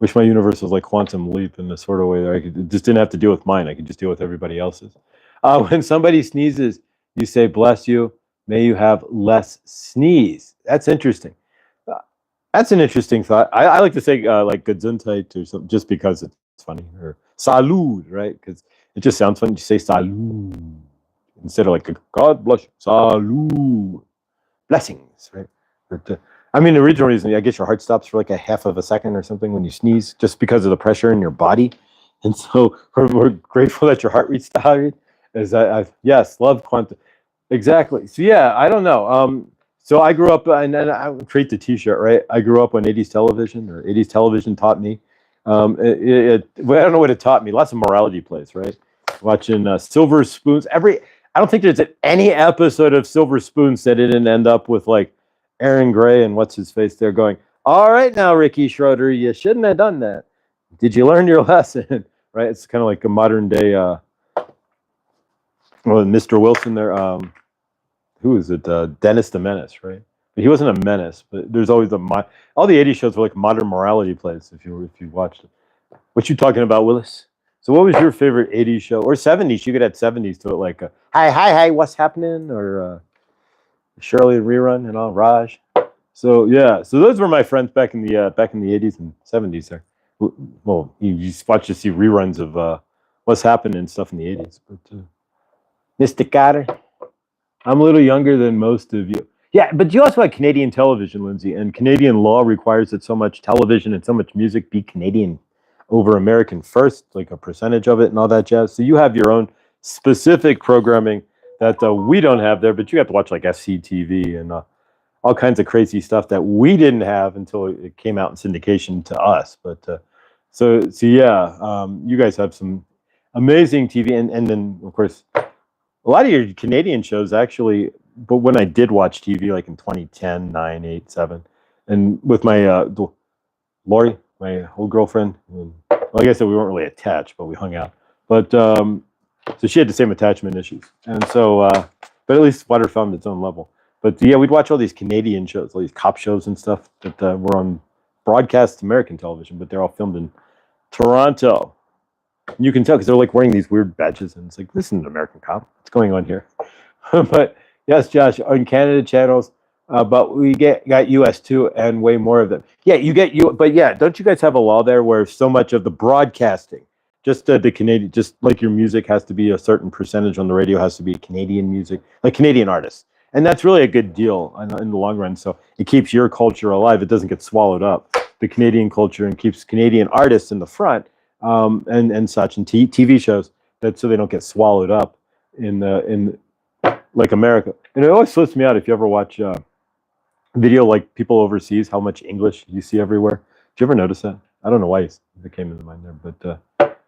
wish my universe was like Quantum Leap in the sort of way that I just didn't have to deal with mine. I could just deal with everybody else's. When somebody sneezes, you say, "Bless you. May you have less sneeze." That's interesting. That's an interesting thought. I like to say like Gesundheit or something, just because it's funny, or Salud, right? Because it just sounds funny to say Salud instead of like God bless you, Salud, blessings, right? But I mean, the original reason, I guess your heart stops for like a half of a second or something when you sneeze, just because of the pressure in your body. And so we're grateful that your heart rate started. Yes, love quantum. Exactly. So yeah, I don't know. So I grew up, and I would create the T-shirt, right? I grew up on 80s television, or 80s television taught me. Well, I don't know what it taught me. Lots of morality plays, right? Watching Silver Spoons. I don't think there's any episode of Silver Spoons that didn't end up with like Aaron Gray and what's his face there going, "All right now, Ricky Schroeder, you shouldn't have done that. Did you learn your lesson?" Right? It's kind of like a modern day. Well, Mr. Wilson there. Who is it? Dennis the Menace, right? But he wasn't a menace. But there's always all the 80s shows were like modern morality plays. If you watched it, what you talking about, Willis? So what was your favorite 80s show, or 70s? You could add 70s to it, like hi, what's happening, or Shirley rerun and all, Raj. So yeah, so those were my friends back in the 80s and 70s there. Well, you just watch to see reruns of what's happening and stuff in the 80s. But Mr. Carter, I'm a little younger than most of you. Yeah, but you also had Canadian television, Lindsay, and Canadian law requires that so much television and so much music be Canadian over American first, like a percentage of it and all that jazz. So you have your own specific programming that we don't have there, but you have to watch like FCTV and all kinds of crazy stuff that we didn't have until it came out in syndication to us. But so yeah, you guys have some amazing TV, and then of course A lot of your Canadian shows actually, but when I did watch TV, like in 2010, 9, 8, 7, and with my Lori, my old girlfriend, and, like I said, we weren't really attached, but we hung out. But so she had the same attachment issues, and so, but at least water found its own level. But yeah, we'd watch all these Canadian shows, all these cop shows and stuff that were on broadcast American television, but they're all filmed in Toronto. And you can tell because they're like wearing these weird badges, and it's like, this isn't an American cop. What's going on here? But yes, Josh, on Canada channels, but we got US too, and way more of them. Yeah, you get you, but yeah, don't you guys have a law there where so much of the broadcasting, just the Canadian, just like your music has to be a certain percentage on the radio has to be Canadian music, like Canadian artists, and that's really a good deal in the long run. So it keeps your culture alive; it doesn't get swallowed up. The Canadian culture and keeps Canadian artists in the front, and such, and TV shows that so they don't get swallowed up in like America. And it always flips me out if you ever watch video like people overseas, how much English you see everywhere. Did you ever notice that? I don't know why it came into mind there, but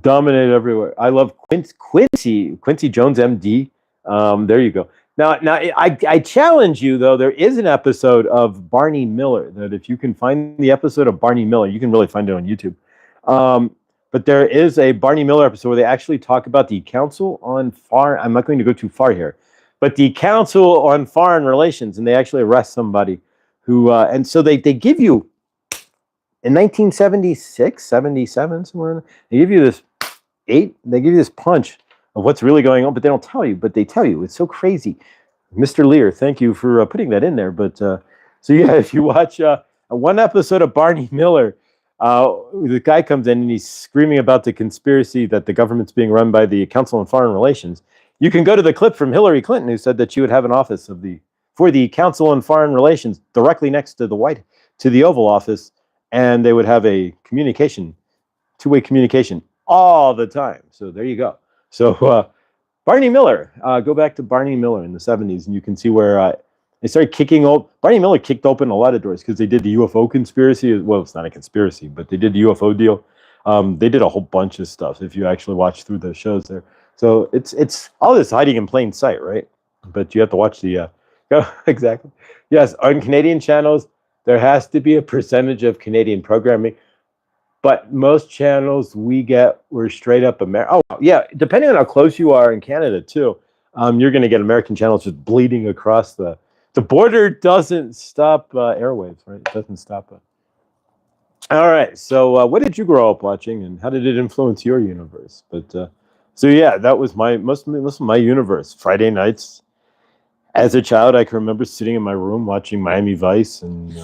dominate everywhere. I love Quincy Jones, MD. There you go. Now, I challenge you though. There is an episode of Barney Miller that if you can find the episode of Barney Miller, you can really find it on YouTube. But there is a Barney Miller episode where they actually talk about the Council on Foreign. I'm not going to go too far here, but the Council on Foreign Relations, and they actually arrest somebody who, and so they give you in 1976, 77, somewhere. They give you this they give you this punch of what's really going on, but they don't tell you. But they tell you. It's so crazy. Mr. Lear, thank you for putting that in there. But so yeah, if you watch one episode of Barney Miller. The guy comes in and he's screaming about the conspiracy that the government's being run by the Council on Foreign Relations. You can go to the clip from Hillary Clinton, who said that she would have an office for the Council on Foreign Relations directly next to the Oval Office, and they would have a two-way communication all the time. So there you go. So Barney Miller, go back to Barney Miller in the 70s, and you can see where they started Barney Miller kicked open a lot of doors because they did the UFO conspiracy. Well, it's not a conspiracy, but they did the UFO deal. They did a whole bunch of stuff if you actually watch through the shows there. So it's all this hiding in plain sight, right? But you have to watch the exactly. Yes, on Canadian channels, there has to be a percentage of Canadian programming. But most channels we're straight up American. Oh, yeah, depending on how close you are in Canada, too, you're going to get American channels just bleeding across the border. Doesn't stop airwaves, right? It doesn't stop it. All right, so what did you grow up watching, and how did it influence your universe? But so yeah, that was most of my universe. Friday nights, as a child, I can remember sitting in my room watching Miami Vice and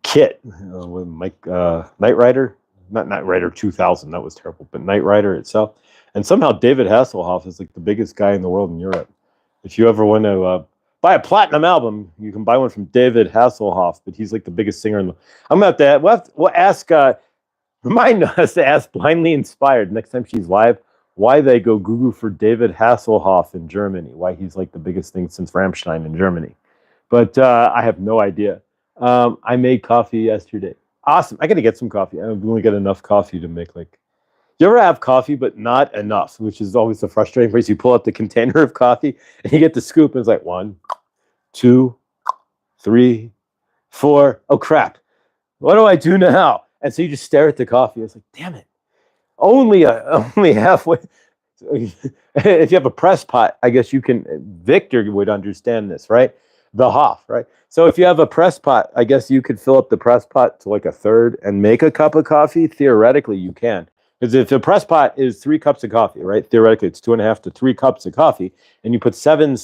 Kit with Mike Knight Rider, not Knight Rider 2000. That was terrible, but Knight Rider itself. And somehow David Hasselhoff is like the biggest guy in the world in Europe. If you ever want to buy a platinum album, you can buy one from David Hasselhoff, but he's like the biggest singer in the. I'm about that. We'll ask. Remind us to ask Blindly Inspired next time she's live why they go Google for David Hasselhoff in Germany. Why he's like the biggest thing since Rammstein in Germany. But I have no idea. I made coffee yesterday. Awesome. I got to get some coffee. I've only got enough coffee to make like. You ever have coffee, but not enough, which is always the frustrating place. You pull out the container of coffee and you get the scoop, and it's like 1, 2, 3, 4. Oh, crap. What do I do now? And so you just stare at the coffee. It's like, damn it. Only halfway. If you have a press pot, I guess you can. Victor would understand this, right? The Hoff, right? So if you have a press pot, I guess you could fill up the press pot to like a third and make a cup of coffee. Theoretically, you can. Because if the press pot is 3 cups of coffee, right? Theoretically, it's 2.5 to 3 cups of coffee, and you put 7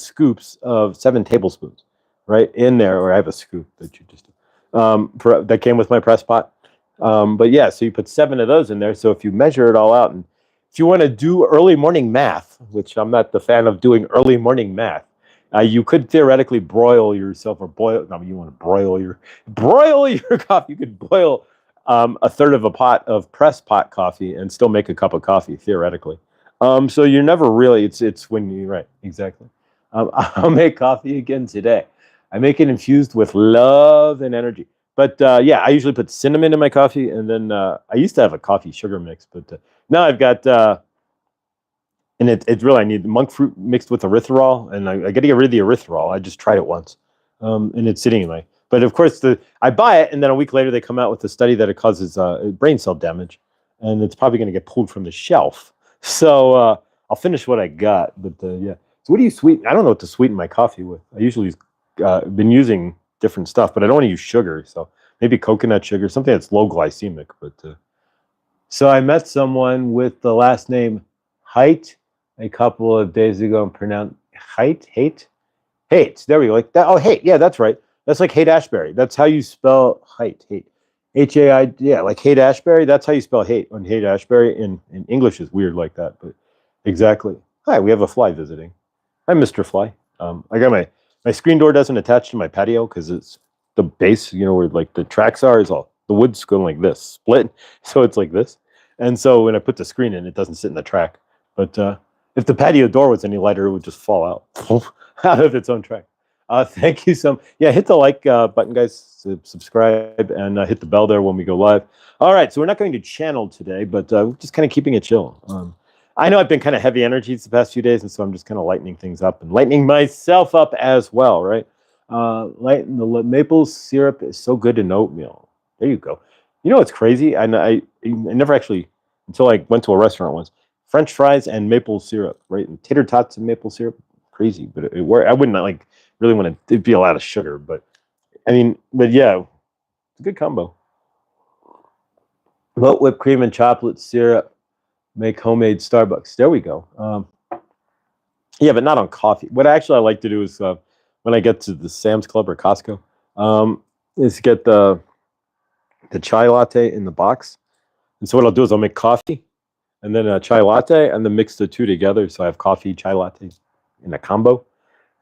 tablespoons, right, in there. Or I have a scoop that you just that came with my press pot. But yeah, so you put 7 of those in there. So if you measure it all out, and if you want to do early morning math, which I'm not the fan of doing early morning math, you could theoretically broil yourself or boil. No, you want to broil your coffee. You could boil a third of a pot of press pot coffee and still make a cup of coffee theoretically. So you're never really. It's when you're right. Exactly. I'll make coffee again today. I make it infused with love and energy. But yeah, I usually put cinnamon in my coffee, and then I used to have a coffee sugar mix, but now I've got And it's really, I need monk fruit mixed with erythritol, and I got to get rid of the erythritol. I just tried it once, and it's sitting in my. But of course, I buy it, and then a week later they come out with a study that it causes brain cell damage, and it's probably going to get pulled from the shelf. So I'll finish what I got. But yeah. So what do you sweeten? I don't know what to sweeten my coffee with. I usually been using different stuff, but I don't want to use sugar. So maybe coconut sugar, something that's low glycemic. But so I met someone with the last name Height a couple of days ago and pronounced Haight. There we go. Like that. Oh, Haight. Yeah, that's right. That's like Haight Ashbury. That's how you spell Haight. H-A-I. Yeah, like Haight Ashbury. That's how you spell Haight on Haight Ashbury. In English is weird like that, but exactly. Hi, we have a fly visiting. Hi, Mr. Fly. I got my screen door doesn't attach to my patio because it's the base, where like the tracks are, is all the wood's going like this, split, so it's like this. And so when I put the screen in, it doesn't sit in the track. But if the patio door was any lighter, it would just fall out out of its own track. Thank you yeah, hit the like button, guys, subscribe, and hit the bell there when we go live. All right, so we're not going to channel today, but we're just kind of keeping it chill. I know I've been kind of heavy energies the past few days, and so I'm just kind of lightening things up and lightening myself up as well, right? Lighten the maple syrup is so good in oatmeal. There you go. You know what's crazy? I never actually, until I went to a restaurant once, French fries and maple syrup, right? And tater tots and maple syrup, crazy, but it worked. I wouldn't like really want to. It'd be a lot of sugar, but yeah, it's a good combo. Melt whipped cream and chocolate syrup. Make homemade Starbucks. There we go. Yeah, but not on coffee. What actually I like to do is when I get to the Sam's Club or Costco, is get the chai latte in the box. And so what I'll do is I'll make coffee and then a chai latte and then mix the two together. So I have coffee, chai latte in a combo.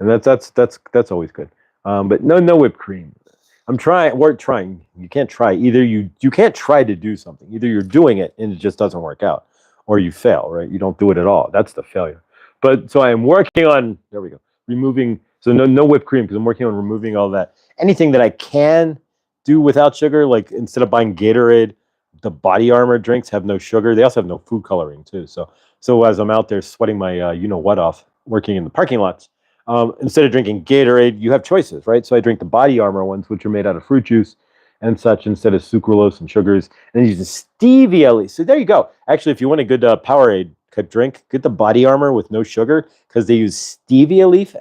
And that's always good. But no whipped cream. We're trying. You can't try. Either you can't try to do something. Either you're doing it and it just doesn't work out, or you fail, right? You don't do it at all. That's the failure. But so I am working on, there we go, removing, so no whipped cream, because I'm working on removing all that. Anything that I can do without sugar, like instead of buying Gatorade, the Body Armor drinks have no sugar. They also have no food coloring too. So as I'm out there sweating my you-know-what off, working in the parking lots, instead of drinking Gatorade, you have choices, right? So I drink the Body Armor ones, which are made out of fruit juice and such, instead of sucralose and sugars, and use the stevia leaf. So there you go. Actually, if you want a good Powerade type drink, get the Body Armor with no sugar, because they use stevia leaf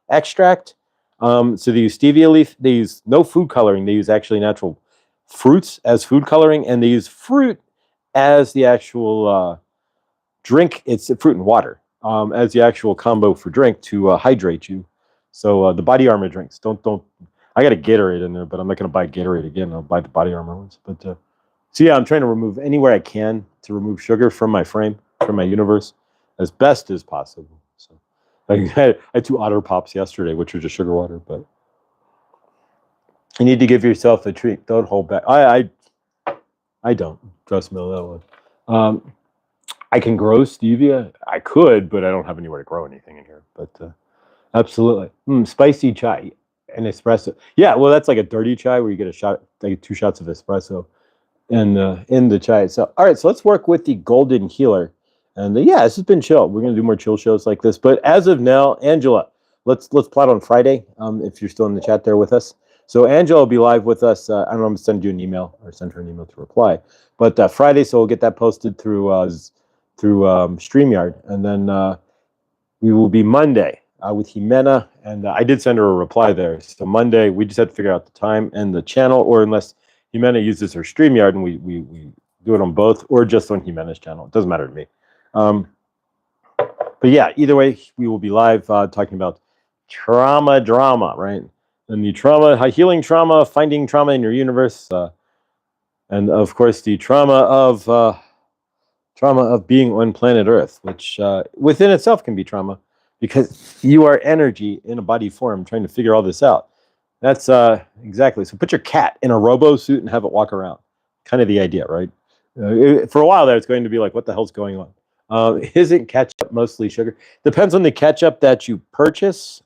extract. So they use stevia leaf. They use no food coloring. They use actually natural fruits as food coloring, and they use fruit as the actual drink. It's fruit and water as the actual combo for drink to hydrate you. So the Body Armor drinks, don't. I got a Gatorade in there, but I'm not going to buy Gatorade again. I'll buy the Body Armor ones. But so yeah, I'm trying to remove anywhere I can to remove sugar from my frame, from my universe, as best as possible. So I had 2 Otter Pops yesterday, which were just sugar water. But you need to give yourself a treat. Don't hold back. I don't. Trust me on that one. I can grow stevia. I could, but I don't have anywhere to grow anything in here. But absolutely. Spicy chai. An espresso. Yeah, well, that's like a dirty chai where you get a shot, like 2 shots of espresso and in the chai. So, all right, so let's work with the Golden Healer. And yeah, this has been chill. We're going to do more chill shows like this. But as of now, Angela, let's plot on Friday, if you're still in the chat there with us. So Angela will be live with us. I don't know, I'm going to send you an email or send her an email to reply. But Friday, so we'll get that posted through StreamYard. And then we will be Monday with Jimena, and I did send her a reply there. So Monday, we just had to figure out the time and the channel, or unless Jimena uses her StreamYard and we do it on both, or just on Jimena's channel. It doesn't matter to me. But yeah, either way, we will be live talking about trauma drama, right? And the trauma, healing trauma, finding trauma in your universe, and of course the trauma of being on planet Earth, which within itself can be trauma, because you are energy in a body form trying to figure all this out. That's exactly. So put your cat in a robo suit and have it walk around. Kind of the idea, right? For a while there, it's going to be like, what the hell's going on? Isn't ketchup mostly sugar? Depends on the ketchup that you purchase.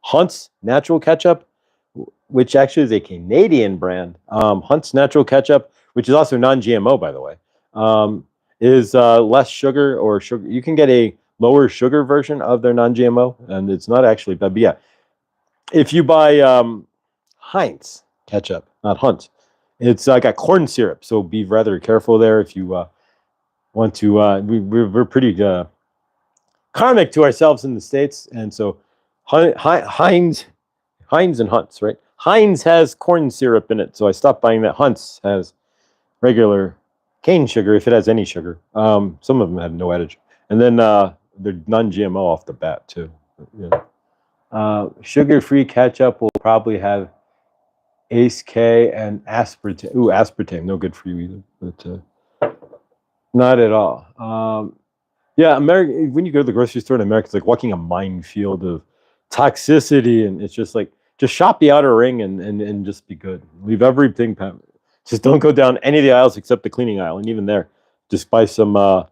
Hunt's Natural Ketchup, which actually is a Canadian brand. Hunt's Natural Ketchup, which is also non-GMO, by the way, is less sugar, or sugar. You can get a lower sugar version of their non-GMO, and it's not actually bad. But yeah, if you buy Heinz ketchup, not Hunt, it's got corn syrup, so be rather careful there if you want to. We're pretty karmic to ourselves in the States, and so Heinz and Hunt's, right? Heinz has corn syrup in it, so I stopped buying that. Hunt's has regular cane sugar, if it has any sugar. Some of them have no additive. And then they're non-GMO off the bat, too. Yeah. Sugar-free ketchup will probably have Ace K and aspartame. Ooh, aspartame, no good for you either. But not at all. Yeah, America. When you go to the grocery store in America, it's like walking a minefield of toxicity, and it's just like, just shop the outer ring and just be good. Leave everything. Just don't go down any of the aisles except the cleaning aisle, and even there, just buy some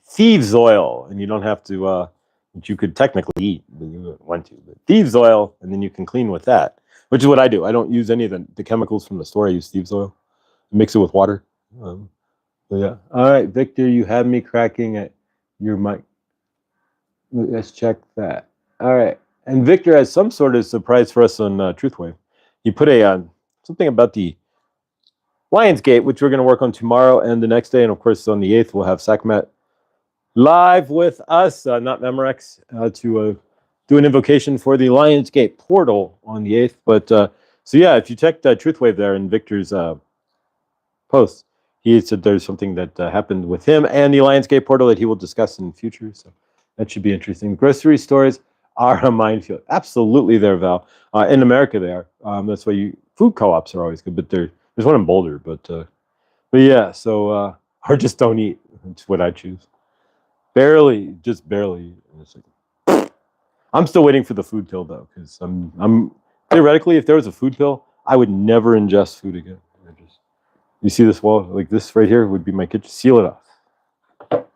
thieves oil, and you don't have to. Which you could technically eat, but you wouldn't want to. But thieves oil, and then you can clean with that, which is what I do. I don't use any of the chemicals from the store. I use thieves oil, mix it with water. So yeah. All right, Victor, you have me cracking at your mic. Let's check that. All right. And Victor has some sort of surprise for us on Truthwave. He put a something about the Lionsgate, which we're going to work on tomorrow and the next day. And of course, on the 8th, we'll have Sekhmet live with us, not Memorex, to do an invocation for the Lionsgate portal on the 8th. But so yeah, if you check Truthwave there in Victor's post, he said there's something that happened with him and the Lionsgate portal that he will discuss in the future. So that should be interesting. Grocery stores are a minefield. Absolutely, they're, Val. In America, they are. That's why food co-ops are always good. But there's one in Boulder. But yeah, so or just don't eat. That's what I choose. Barely, just barely. I'm still waiting for the food pill though, because I'm theoretically, if there was a food pill, I would never ingest food again. You see this wall, like this right here would be my kitchen. Seal it off.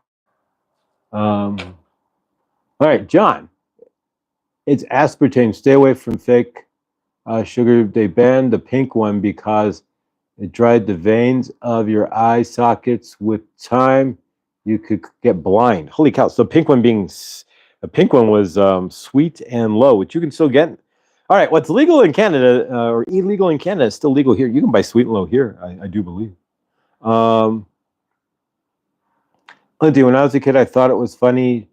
All right, John. It's aspartame. Stay away from fake sugar. They banned the pink one because it dried the veins of your eye sockets. With time, you could get blind. Holy cow! So pink one the pink one was sweet and low, which you can still get. All right, what's legal in Canada or illegal in Canada is still legal here. You can buy sweet and low here, I do believe. Lindsay, when I was a kid, I thought it was funny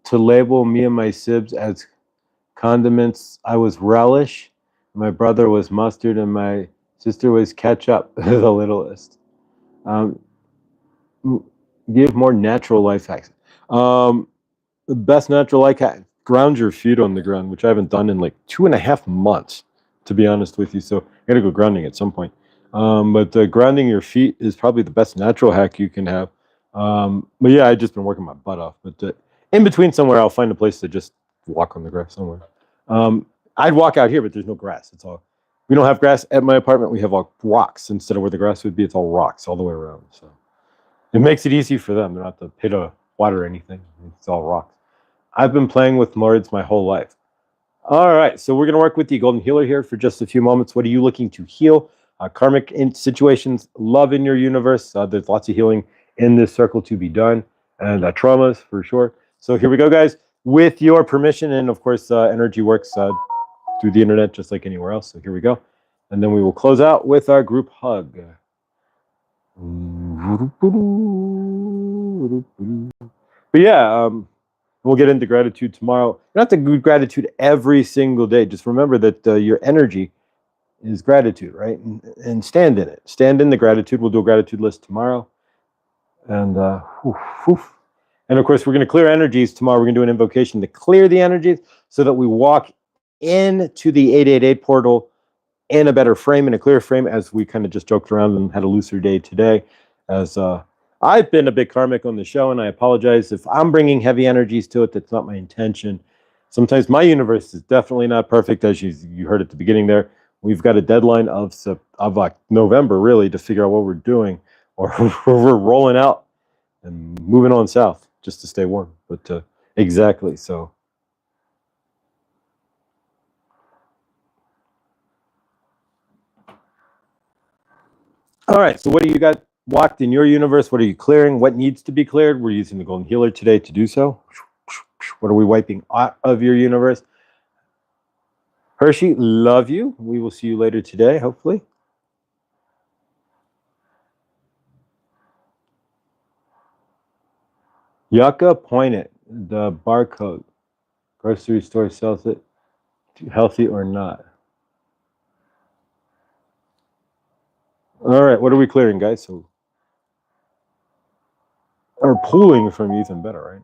to label me and my sibs as condiments. I was relish, my brother was mustard, and my sister was ketchup, the littlest. Give more natural life hacks. The best natural life hack, ground your feet on the ground, which I haven't done in like 2.5 months, to be honest with you. So I gotta go grounding at some point. But grounding your feet is probably the best natural hack you can have. But yeah, I've just been working my butt off. But in between somewhere, I'll find a place to just walk on the grass somewhere. I'd walk out here, but there's no grass. It's all, we don't have grass at my apartment. We have all rocks instead of where the grass would be. It's all rocks all the way around. So it makes it easy for them. They're not the pit of water or anything. It's all rocks. I've been playing with Lords my whole life. All right, so we're going to work with the Golden Healer here for just a few moments. What are you looking to heal? Karmic situations, love in your universe. There's lots of healing in this circle to be done, and traumas for sure. So here we go, guys. With your permission, and of course, energy works through the internet just like anywhere else. So here we go. And then we will close out with our group hug. But yeah, we'll get into gratitude tomorrow. You don't have to do gratitude every single day. Just remember that your energy is gratitude, right? And stand in it. Stand in the gratitude. We'll do a gratitude list tomorrow. And and of course, we're going to clear energies tomorrow. We're going to do an invocation to clear the energies so that we walk into the 888 portal in a better frame, in a clear frame, as we kind of just joked around and had a looser day today. As I've been a bit karmic on the show, and I apologize if I'm bringing heavy energies to it. That's not my intention. Sometimes my universe is definitely not perfect, as you heard at the beginning there. We've got a deadline of November, really, to figure out what we're doing, or we're rolling out and moving on south just to stay warm. But exactly, so. All right, so what do you got walked in your universe? What are you clearing? What needs to be cleared? We're using the Golden Healer today to do so. What are we wiping out of your universe? Hershey, love you. We will see you later today, hopefully. Yucca, point it. The barcode. Grocery store sells it. Healthy or not? All right, what are we clearing, guys? So, or pulling from you, even better, right?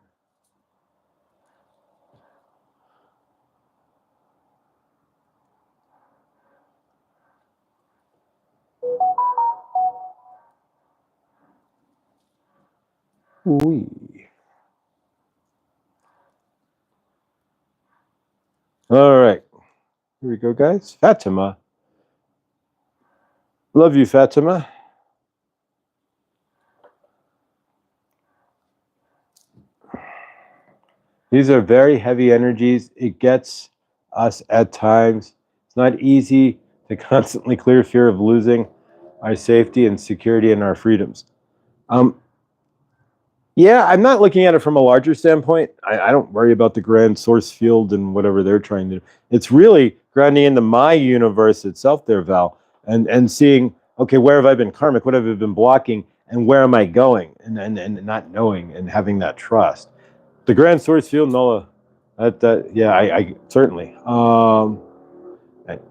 Wee. All right, here we go, guys. Fatima. Love you, Fatima. These are very heavy energies. It gets us at times. It's not easy to constantly clear fear of losing our safety and security and our freedoms. Yeah, I'm not looking at it from a larger standpoint. I don't worry about the grand source field and whatever they're trying to do. It's really grounding into my universe itself there, Val, and seeing, okay, where have I been karmic? What have I been blocking? And where am I going? And not knowing and having that trust. The grand source field, Nola, yeah, I certainly.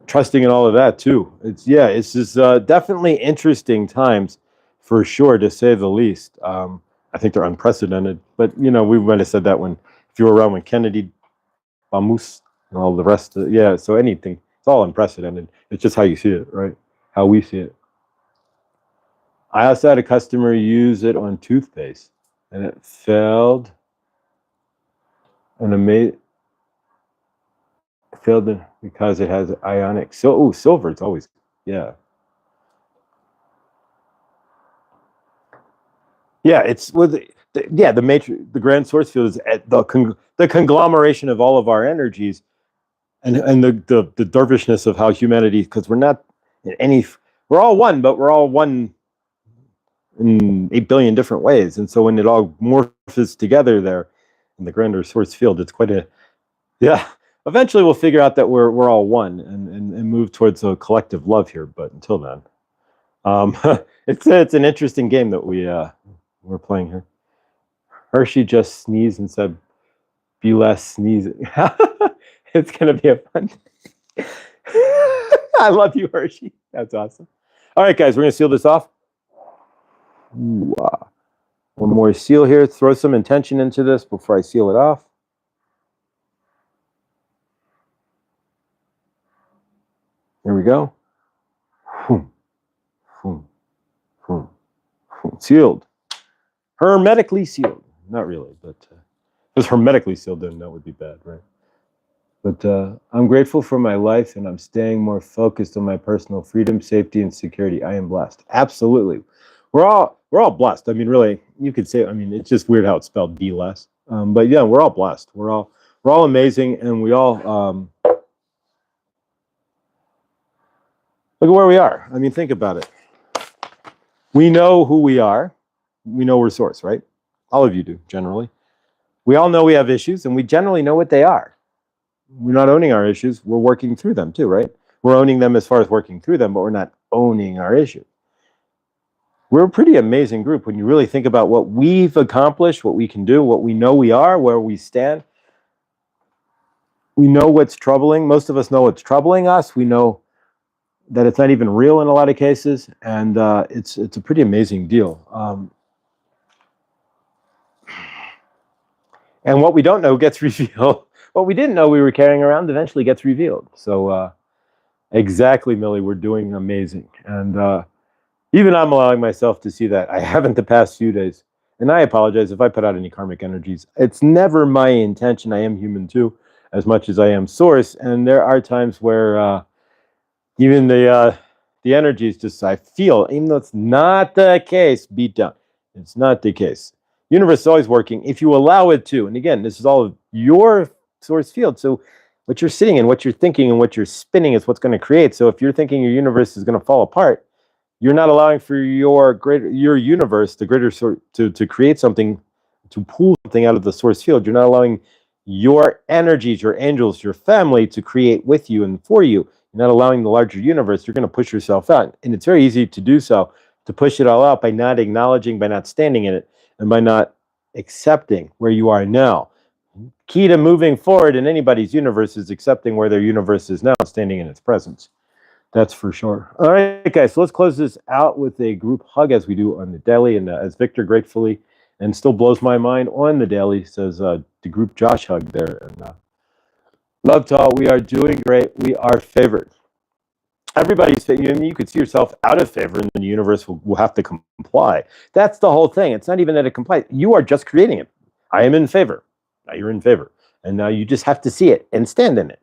Trusting in all of that too. It's just definitely interesting times for sure, to say the least. I think they're unprecedented, but we might have said that if you were around when Kennedy, Bamus, and all the rest of so anything, it's all unprecedented. It's just how you see it, right? How we see it. I also had a customer use it on toothpaste and it failed because it has ionic. So silver, it's always, it's with the matrix. The grand source field is at the conglomeration of all of our energies, and the dervishness of how humanity, because we're not in any, we're all one, but we're all one in 8 billion different ways, and so when it all morphs together there in the grander source field, it's quite a eventually we'll figure out that we're all one and move towards a collective love here, but until then, it's an interesting game that we're playing here. Hershey just sneezed and said, "Be less sneezing." It's gonna be a fun day. I love you, Hershey. That's awesome. All right, guys, we're gonna seal this off. Ooh, one more seal here. Throw some intention into this before I seal it off. Here we go. Sealed. Hermetically sealed. Not really, but if it was hermetically sealed, then that would be bad, right? But I'm grateful for my life, and I'm staying more focused on my personal freedom, safety, and security. I am blessed. Absolutely. We're all blessed. I mean, really, you could say, I mean, it's just weird how it's spelled blessed. But yeah, we're all blessed. We're all amazing, and we all look at where we are. I mean, think about it. We know who we are. We know we're source, right? All of you do, generally. We all know we have issues, and we generally know what they are. We're not owning our issues. We're working through them too, right? We're owning them as far as working through them, but we're not owning our issues. We're a pretty amazing group when you really think about what we've accomplished, what we can do, what we know we are, where we stand. We know what's troubling. Most of us know what's troubling us. We know that it's not even real in a lot of cases, and it's a pretty amazing deal. And what we don't know gets revealed. What we didn't know we were carrying around eventually gets revealed. So exactly, Millie, we're doing amazing. And even I'm allowing myself to see that. I haven't the past few days. And I apologize if I put out any karmic energies. It's never my intention. I am human too, as much as I am source. And there are times where even the energies just, I feel, even though it's not the case, beat down. It's not the case. Universe is always working if you allow it to. And again, this is all of your source field. So what you're sitting in, what you're thinking, and what you're spinning is what's going to create. So if you're thinking your universe is going to fall apart, you're not allowing for your universe, the greater sort, to create something, to pull something out of the source field. You're not allowing your energies, your angels, your family to create with you and for you. You're not allowing the larger universe. You're going to push yourself out. And it's very easy to do so, to push it all out by not acknowledging, by not standing in it, and by not accepting where you are now. Key to moving forward in anybody's universe is accepting where their universe is now, standing in its presence. That's for sure. All right, guys, so let's close this out with a group hug as we do on the daily. And as Victor gratefully and still blows my mind on the daily says, the group Josh hug there. And love to all. We are doing great. We are favored. Everybody's favored. I mean, you could see yourself out of favor, and the universe will have to comply. That's the whole thing. It's not even that it complies. You are just creating it. I am in favor. Now you're in favor. And now you just have to see it and stand in it.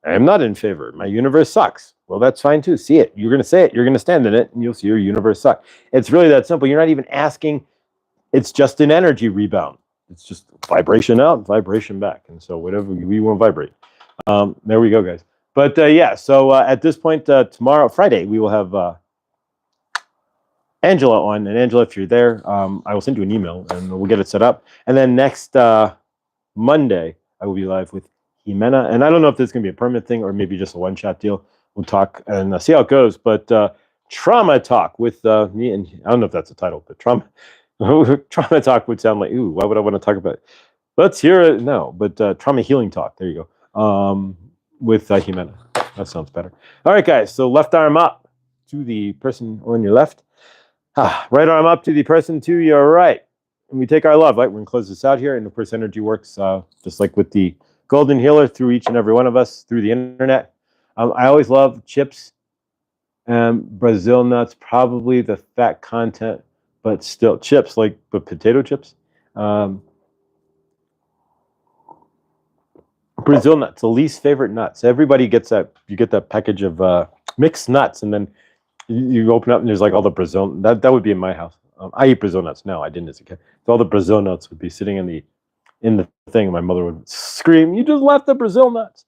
I am not in favor. My universe sucks. Well, that's fine too. See it. You're going to say it. You're going to stand in it, and you'll see your universe suck. It's really that simple. You're not even asking. It's just an energy rebound. It's just vibration out, vibration back. And so whatever we want to vibrate. There we go, guys. But yeah, so at this point, tomorrow, Friday, we will have Angela on. And Angela, if you're there, I will send you an email, and we'll get it set up. And then next Monday, I will be live with Jimena. And I don't know if this is going to be a permanent thing or maybe just a one-shot deal. We'll talk and see how it goes. But trauma talk with me, and I don't know if that's a title, but trauma talk would sound like, ooh, why would I want to talk about it? Let's hear it. No, but trauma healing talk. There you go. With Jimena. That sounds better. All right, guys. So left arm up to the person on your left. Right arm up to the person to your right. And we take our love. Right? We're going to close this out here. And of course, energy works just like with the golden healer through each and every one of us through the internet. I always love chips and Brazil nuts, probably the fat content, but still chips, like the potato chips. Brazil nuts, the least favorite nuts. Everybody gets that. You get that package of mixed nuts, and then you open up and there's like all the Brazil. That would be in my house. I eat Brazil nuts now. I didn't as a kid. So all the Brazil nuts would be sitting in the thing. My mother would scream, "You just left the Brazil nuts."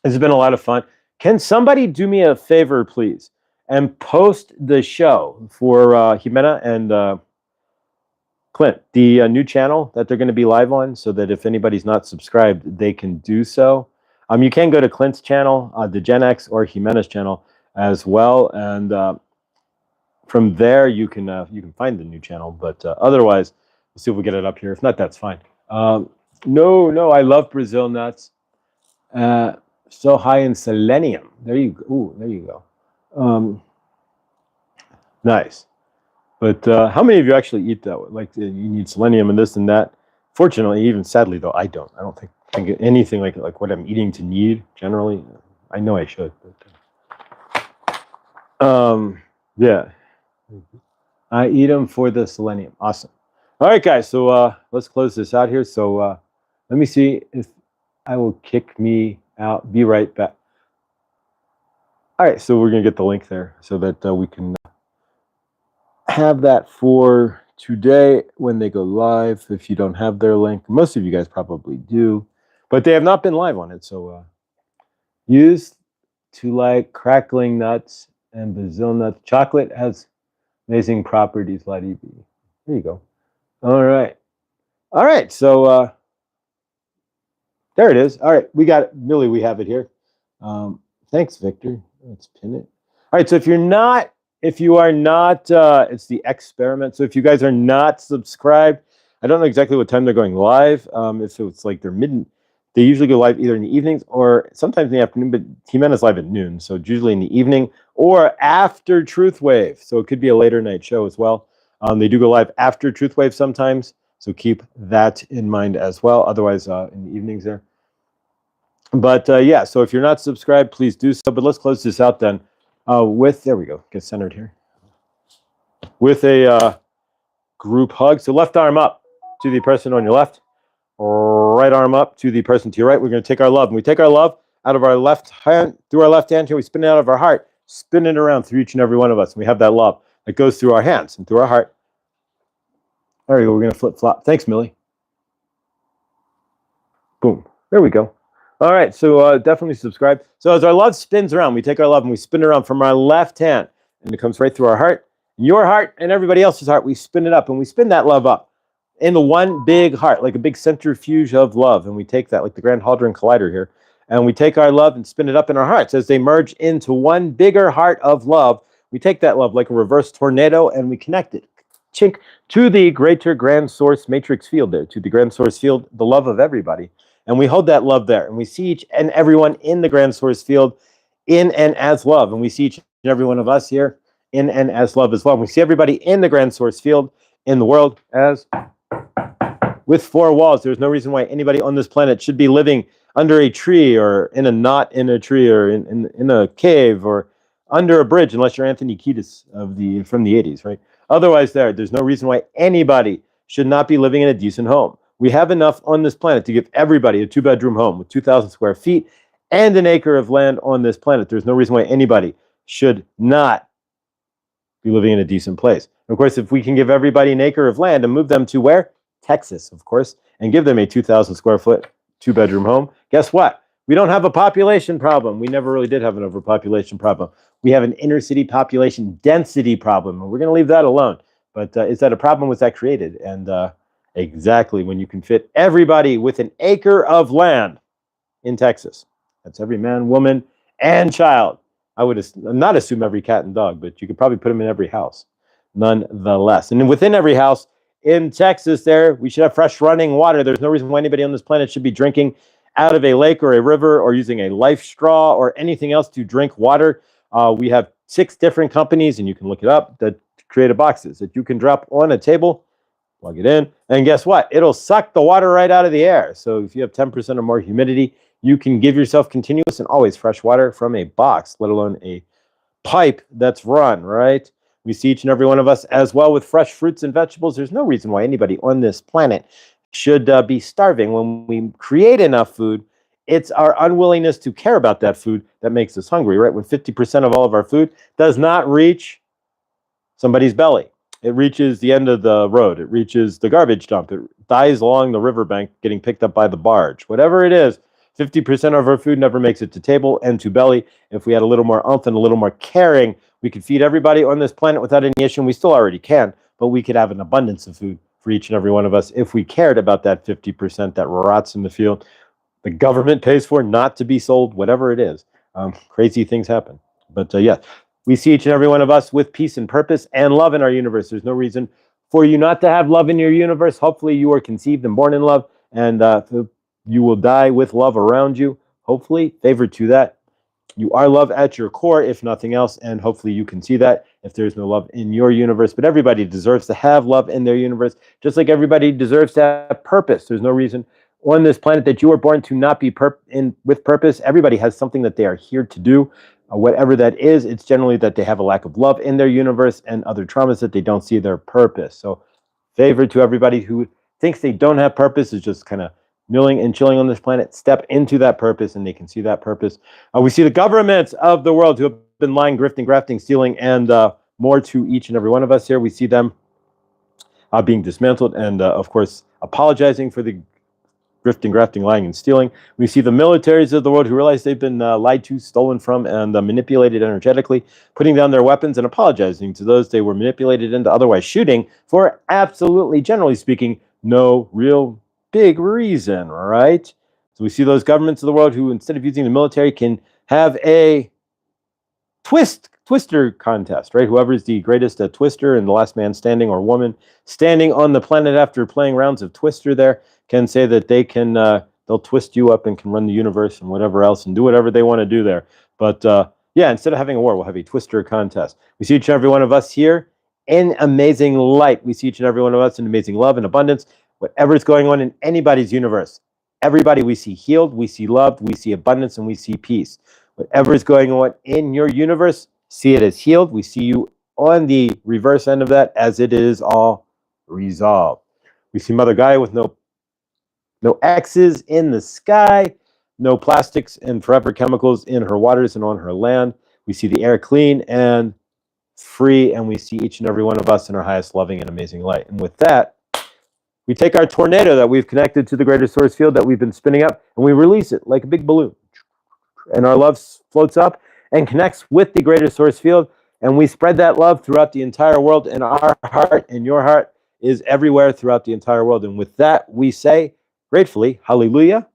It's been a lot of fun. Can somebody do me a favor, please, and post the show for Jimena and Clint, the new channel that they're going to be live on, so that if anybody's not subscribed, they can do so. You can go to Clint's channel, the Gen X, or Jimena's channel as well, and from there you can find the new channel. But otherwise, we'll see if we get it up here. If not, that's fine. No, I love Brazil nuts. So high in selenium. There you go. Ooh, there you go. Nice. But how many of you actually eat that? Like you need selenium and this and that. Fortunately, even sadly though, I don't think anything like what I'm eating to need generally. I know I should, but yeah, I eat them for the selenium. Awesome. All right, guys. So let's close this out here. So let me see if I will kick me out. Be right back. All right. So we're gonna get the link there so that we can have that for today when they go live. If you don't have their link, most of you guys probably do, but they have not been live on it. So use to like crackling nuts and Brazil nuts. Chocolate has amazing properties. There you go. All right. So there it is. All right, we got it. Millie, we have it here. Thanks, Victor. Let's pin it. All right. So if you are not, it's the experiment. So if you guys are not subscribed, I don't know exactly what time they're going live. If it's like they're they usually go live either in the evenings or sometimes in the afternoon, but Jimena's live at noon. So it's usually in the evening or after Truth Wave. So it could be a later night show as well. They do go live after Truth Wave sometimes. So keep that in mind as well. Otherwise, in the evenings there. But yeah, so if you're not subscribed, please do so. But let's close this out then. There we go, get centered here. With a group hug. So left arm up to the person on your left. Right arm up to the person to your right. We're going to take our love. And we take our love out of our left hand, through our left hand here. We spin it out of our heart, spin it around through each and every one of us. And we have that love that goes through our hands and through our heart. There we go. We're going to flip-flop. Thanks, Millie. Boom. There we go. All right, so definitely subscribe. So as our love spins around, we take our love and we spin it around from our left hand, and it comes right through our heart, your heart, and everybody else's heart. We spin it up, and we spin that love up in the one big heart, like a big centrifuge of love. And we take that, like the Grand Hadron Collider here, and we take our love and spin it up in our hearts as they merge into one bigger heart of love. We take that love like a reverse tornado and we connect it, chink, to the greater grand source matrix field there, to the grand source field, the love of everybody. And we hold that love there. And we see each and everyone in the grand source field in and as love. And we see each and every one of us here in and as love as well. And we see everybody in the grand source field in the world as with four walls. There's no reason why anybody on this planet should be living under a tree or in a knot in a tree or in a cave or under a bridge, unless you're Anthony Kiedis from the 80s, right? Otherwise, there's no reason why anybody should not be living in a decent home. We have enough on this planet to give everybody a 2-bedroom home with 2,000 square feet and an acre of land on this planet. There's no reason why anybody should not be living in a decent place. And of course, if we can give everybody an acre of land and move them to where? Texas, of course, and give them a 2,000 square foot 2-bedroom home, guess what? We don't have a population problem. We never really did have an overpopulation problem. We have an inner city population density problem, and we're going to leave that alone. But is that a problem? Was that created? And exactly, when you can fit everybody with an acre of land in Texas. That's every man, woman, and child. I would not assume every cat and dog, but you could probably put them in every house, nonetheless. And within every house in Texas there, we should have fresh running water. There's no reason why anybody on this planet should be drinking out of a lake or a river or using a life straw or anything else to drink water. We have 6 different companies, and you can look it up, that create boxes that you can drop on a table, plug it in, and guess what? It'll suck the water right out of the air. So if you have 10% or more humidity, you can give yourself continuous and always fresh water from a box, let alone a pipe that's run, right? We see each and every one of us as well with fresh fruits and vegetables. There's no reason why anybody on this planet should be starving. When we create enough food, it's our unwillingness to care about that food that makes us hungry, right? When 50% of all of our food does not reach somebody's belly, it reaches the end of the road, it reaches the garbage dump, it dies along the riverbank getting picked up by the barge. Whatever it is, 50% of our food never makes it to table and to belly. If we had a little more oomph and a little more caring, we could feed everybody on this planet without any issue. We still already can, but we could have an abundance of food for each and every one of us if we cared about that 50% that rots in the field. The government pays for not to be sold, whatever it is. Crazy things happen. But yeah, we see each and every one of us with peace and purpose and love in our universe. There's no reason for you not to have love in your universe. Hopefully you are conceived and born in love, and you will die with love around you. Hopefully, favored to that. You are love at your core, if nothing else, and hopefully you can see that if there's no love in your universe. But everybody deserves to have love in their universe, just like everybody deserves to have purpose. There's no reason on this planet that you were born to not be with purpose. Everybody has something that they are here to do. Whatever that is, it's generally that they have a lack of love in their universe and other traumas that they don't see their purpose. So favored to everybody who thinks they don't have purpose, is just kind of milling and chilling on this planet. Step into that purpose and they can see that purpose. We see the governments of the world who have been lying, grifting, grafting, stealing, and more to each and every one of us here. We see them being dismantled and, of course, apologizing for the grifting, grafting, lying, and stealing. We see the militaries of the world who realize they've been lied to, stolen from, and manipulated energetically, putting down their weapons and apologizing to those they were manipulated into otherwise shooting for absolutely, generally speaking, no real big reason, right? So we see those governments of the world who, instead of using the military, can have a twister contest, right? Whoever is the greatest at twister and the last man standing or woman standing on the planet after playing rounds of twister there can say that they can, they'll twist you up and can run the universe and whatever else and do whatever they want to do there. But yeah, instead of having a war, we'll have a twister contest. We see each and every one of us here in amazing light. We see each and every one of us in amazing love and abundance. Whatever is going on in anybody's universe, everybody we see healed, we see loved, we see abundance, and we see peace. Whatever is going on in your universe, see it as healed. We see you on the reverse end of that as it is all resolved. We see Mother Gaia with no X's in the sky, no plastics and forever chemicals in her waters and on her land. We see the air clean and free, and we see each and every one of us in our highest loving and amazing light. And with that, we take our tornado that we've connected to the greater source field that we've been spinning up, and we release it like a big balloon. And our love floats up and connects with the greater source field, and we spread that love throughout the entire world in our heart, in your heart, is everywhere throughout the entire world. And with that, we say gratefully, hallelujah.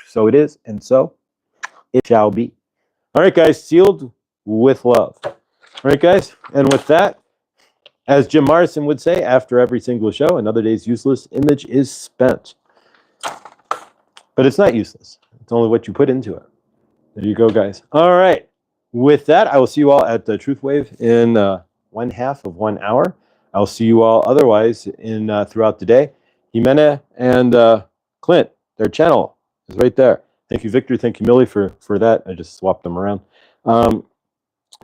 So it is, and so it shall be. All right, guys, sealed with love. All right, guys, and with that, as Jim Morrison would say after every single show, another day's useless image is spent. But it's not useless. It's only what you put into it. There you go, guys. All right. With that, I will see you all at the Truth Wave in 1/2 of 1 hour. I'll see you all otherwise in throughout the day. Jimena and Clint, their channel is right there. Thank you, Victor. Thank you, Millie, for that. I just swapped them around.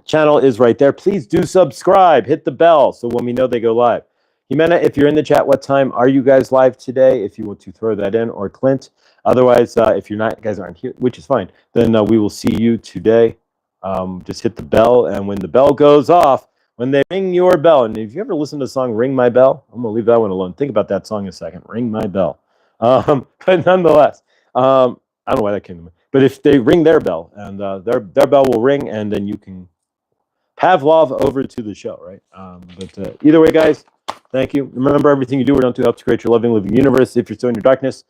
Channel is right there. Please do subscribe. Hit the bell so when we know they go live. Jimena, if you're in the chat, what time are you guys live today? If you want to throw that in, or Clint. Otherwise, if you're not, you guys aren't here, which is fine, then we will see you today. Just hit the bell, and when the bell goes off, when they ring your bell, and if you ever listen to the song "Ring My Bell," I'm gonna leave that one alone. Think about that song a second. Ring my bell. But nonetheless, I don't know why that came to me. But if they ring their bell, and their bell will ring, and then you can Pavlov over to the show, right? But either way, guys, thank you. Remember, everything you do or don't do helps create your loving, living universe. If you're still in your darkness,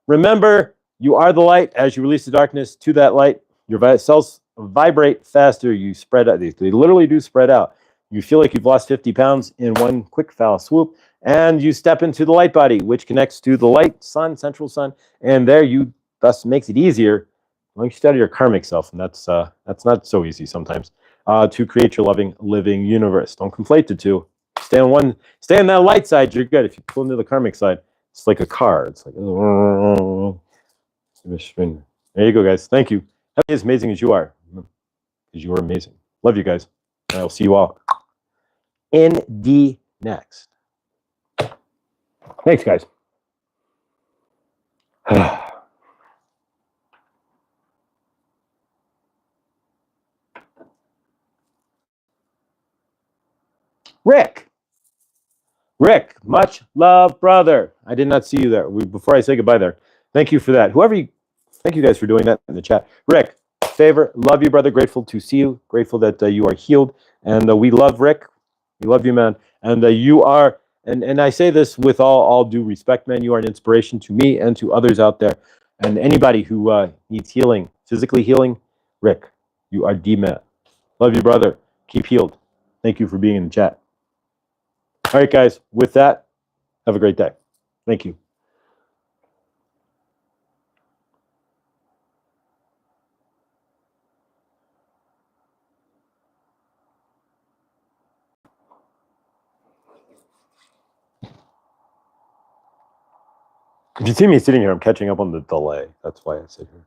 remember, you are the light. As you release the darkness to that light, your cells vibrate faster. You spread out. They literally do spread out. You feel like you've lost 50 pounds in one quick foul swoop, and you step into the light body, which connects to the light sun, central sun, and there you thus makes it easier once you study your karmic self, and that's not so easy sometimes. To create your loving, living universe. Don't conflate the two. Stay on that light side, you're good. If you pull into the karmic side, it's like a car. It's like, there you go, guys. Thank you. Be as amazing as you are, because you are amazing. Love you guys. And I'll see you all in the next. Thanks, guys. Rick, much love, brother. I did not see you there. Before I say goodbye there, thank you for that. Thank you guys for doing that in the chat. Rick, favor, love you, brother. Grateful to see you. Grateful that you are healed. And we love Rick. We love you, man. And you are, and I say this with all due respect, man, you are an inspiration to me and to others out there. And anybody who needs healing, physically healing, Rick, you are D-man. Love you, brother. Keep healed. Thank you for being in the chat. All right, guys, with that, have a great day. Thank you. If you see me sitting here, I'm catching up on the delay. That's why I sit here.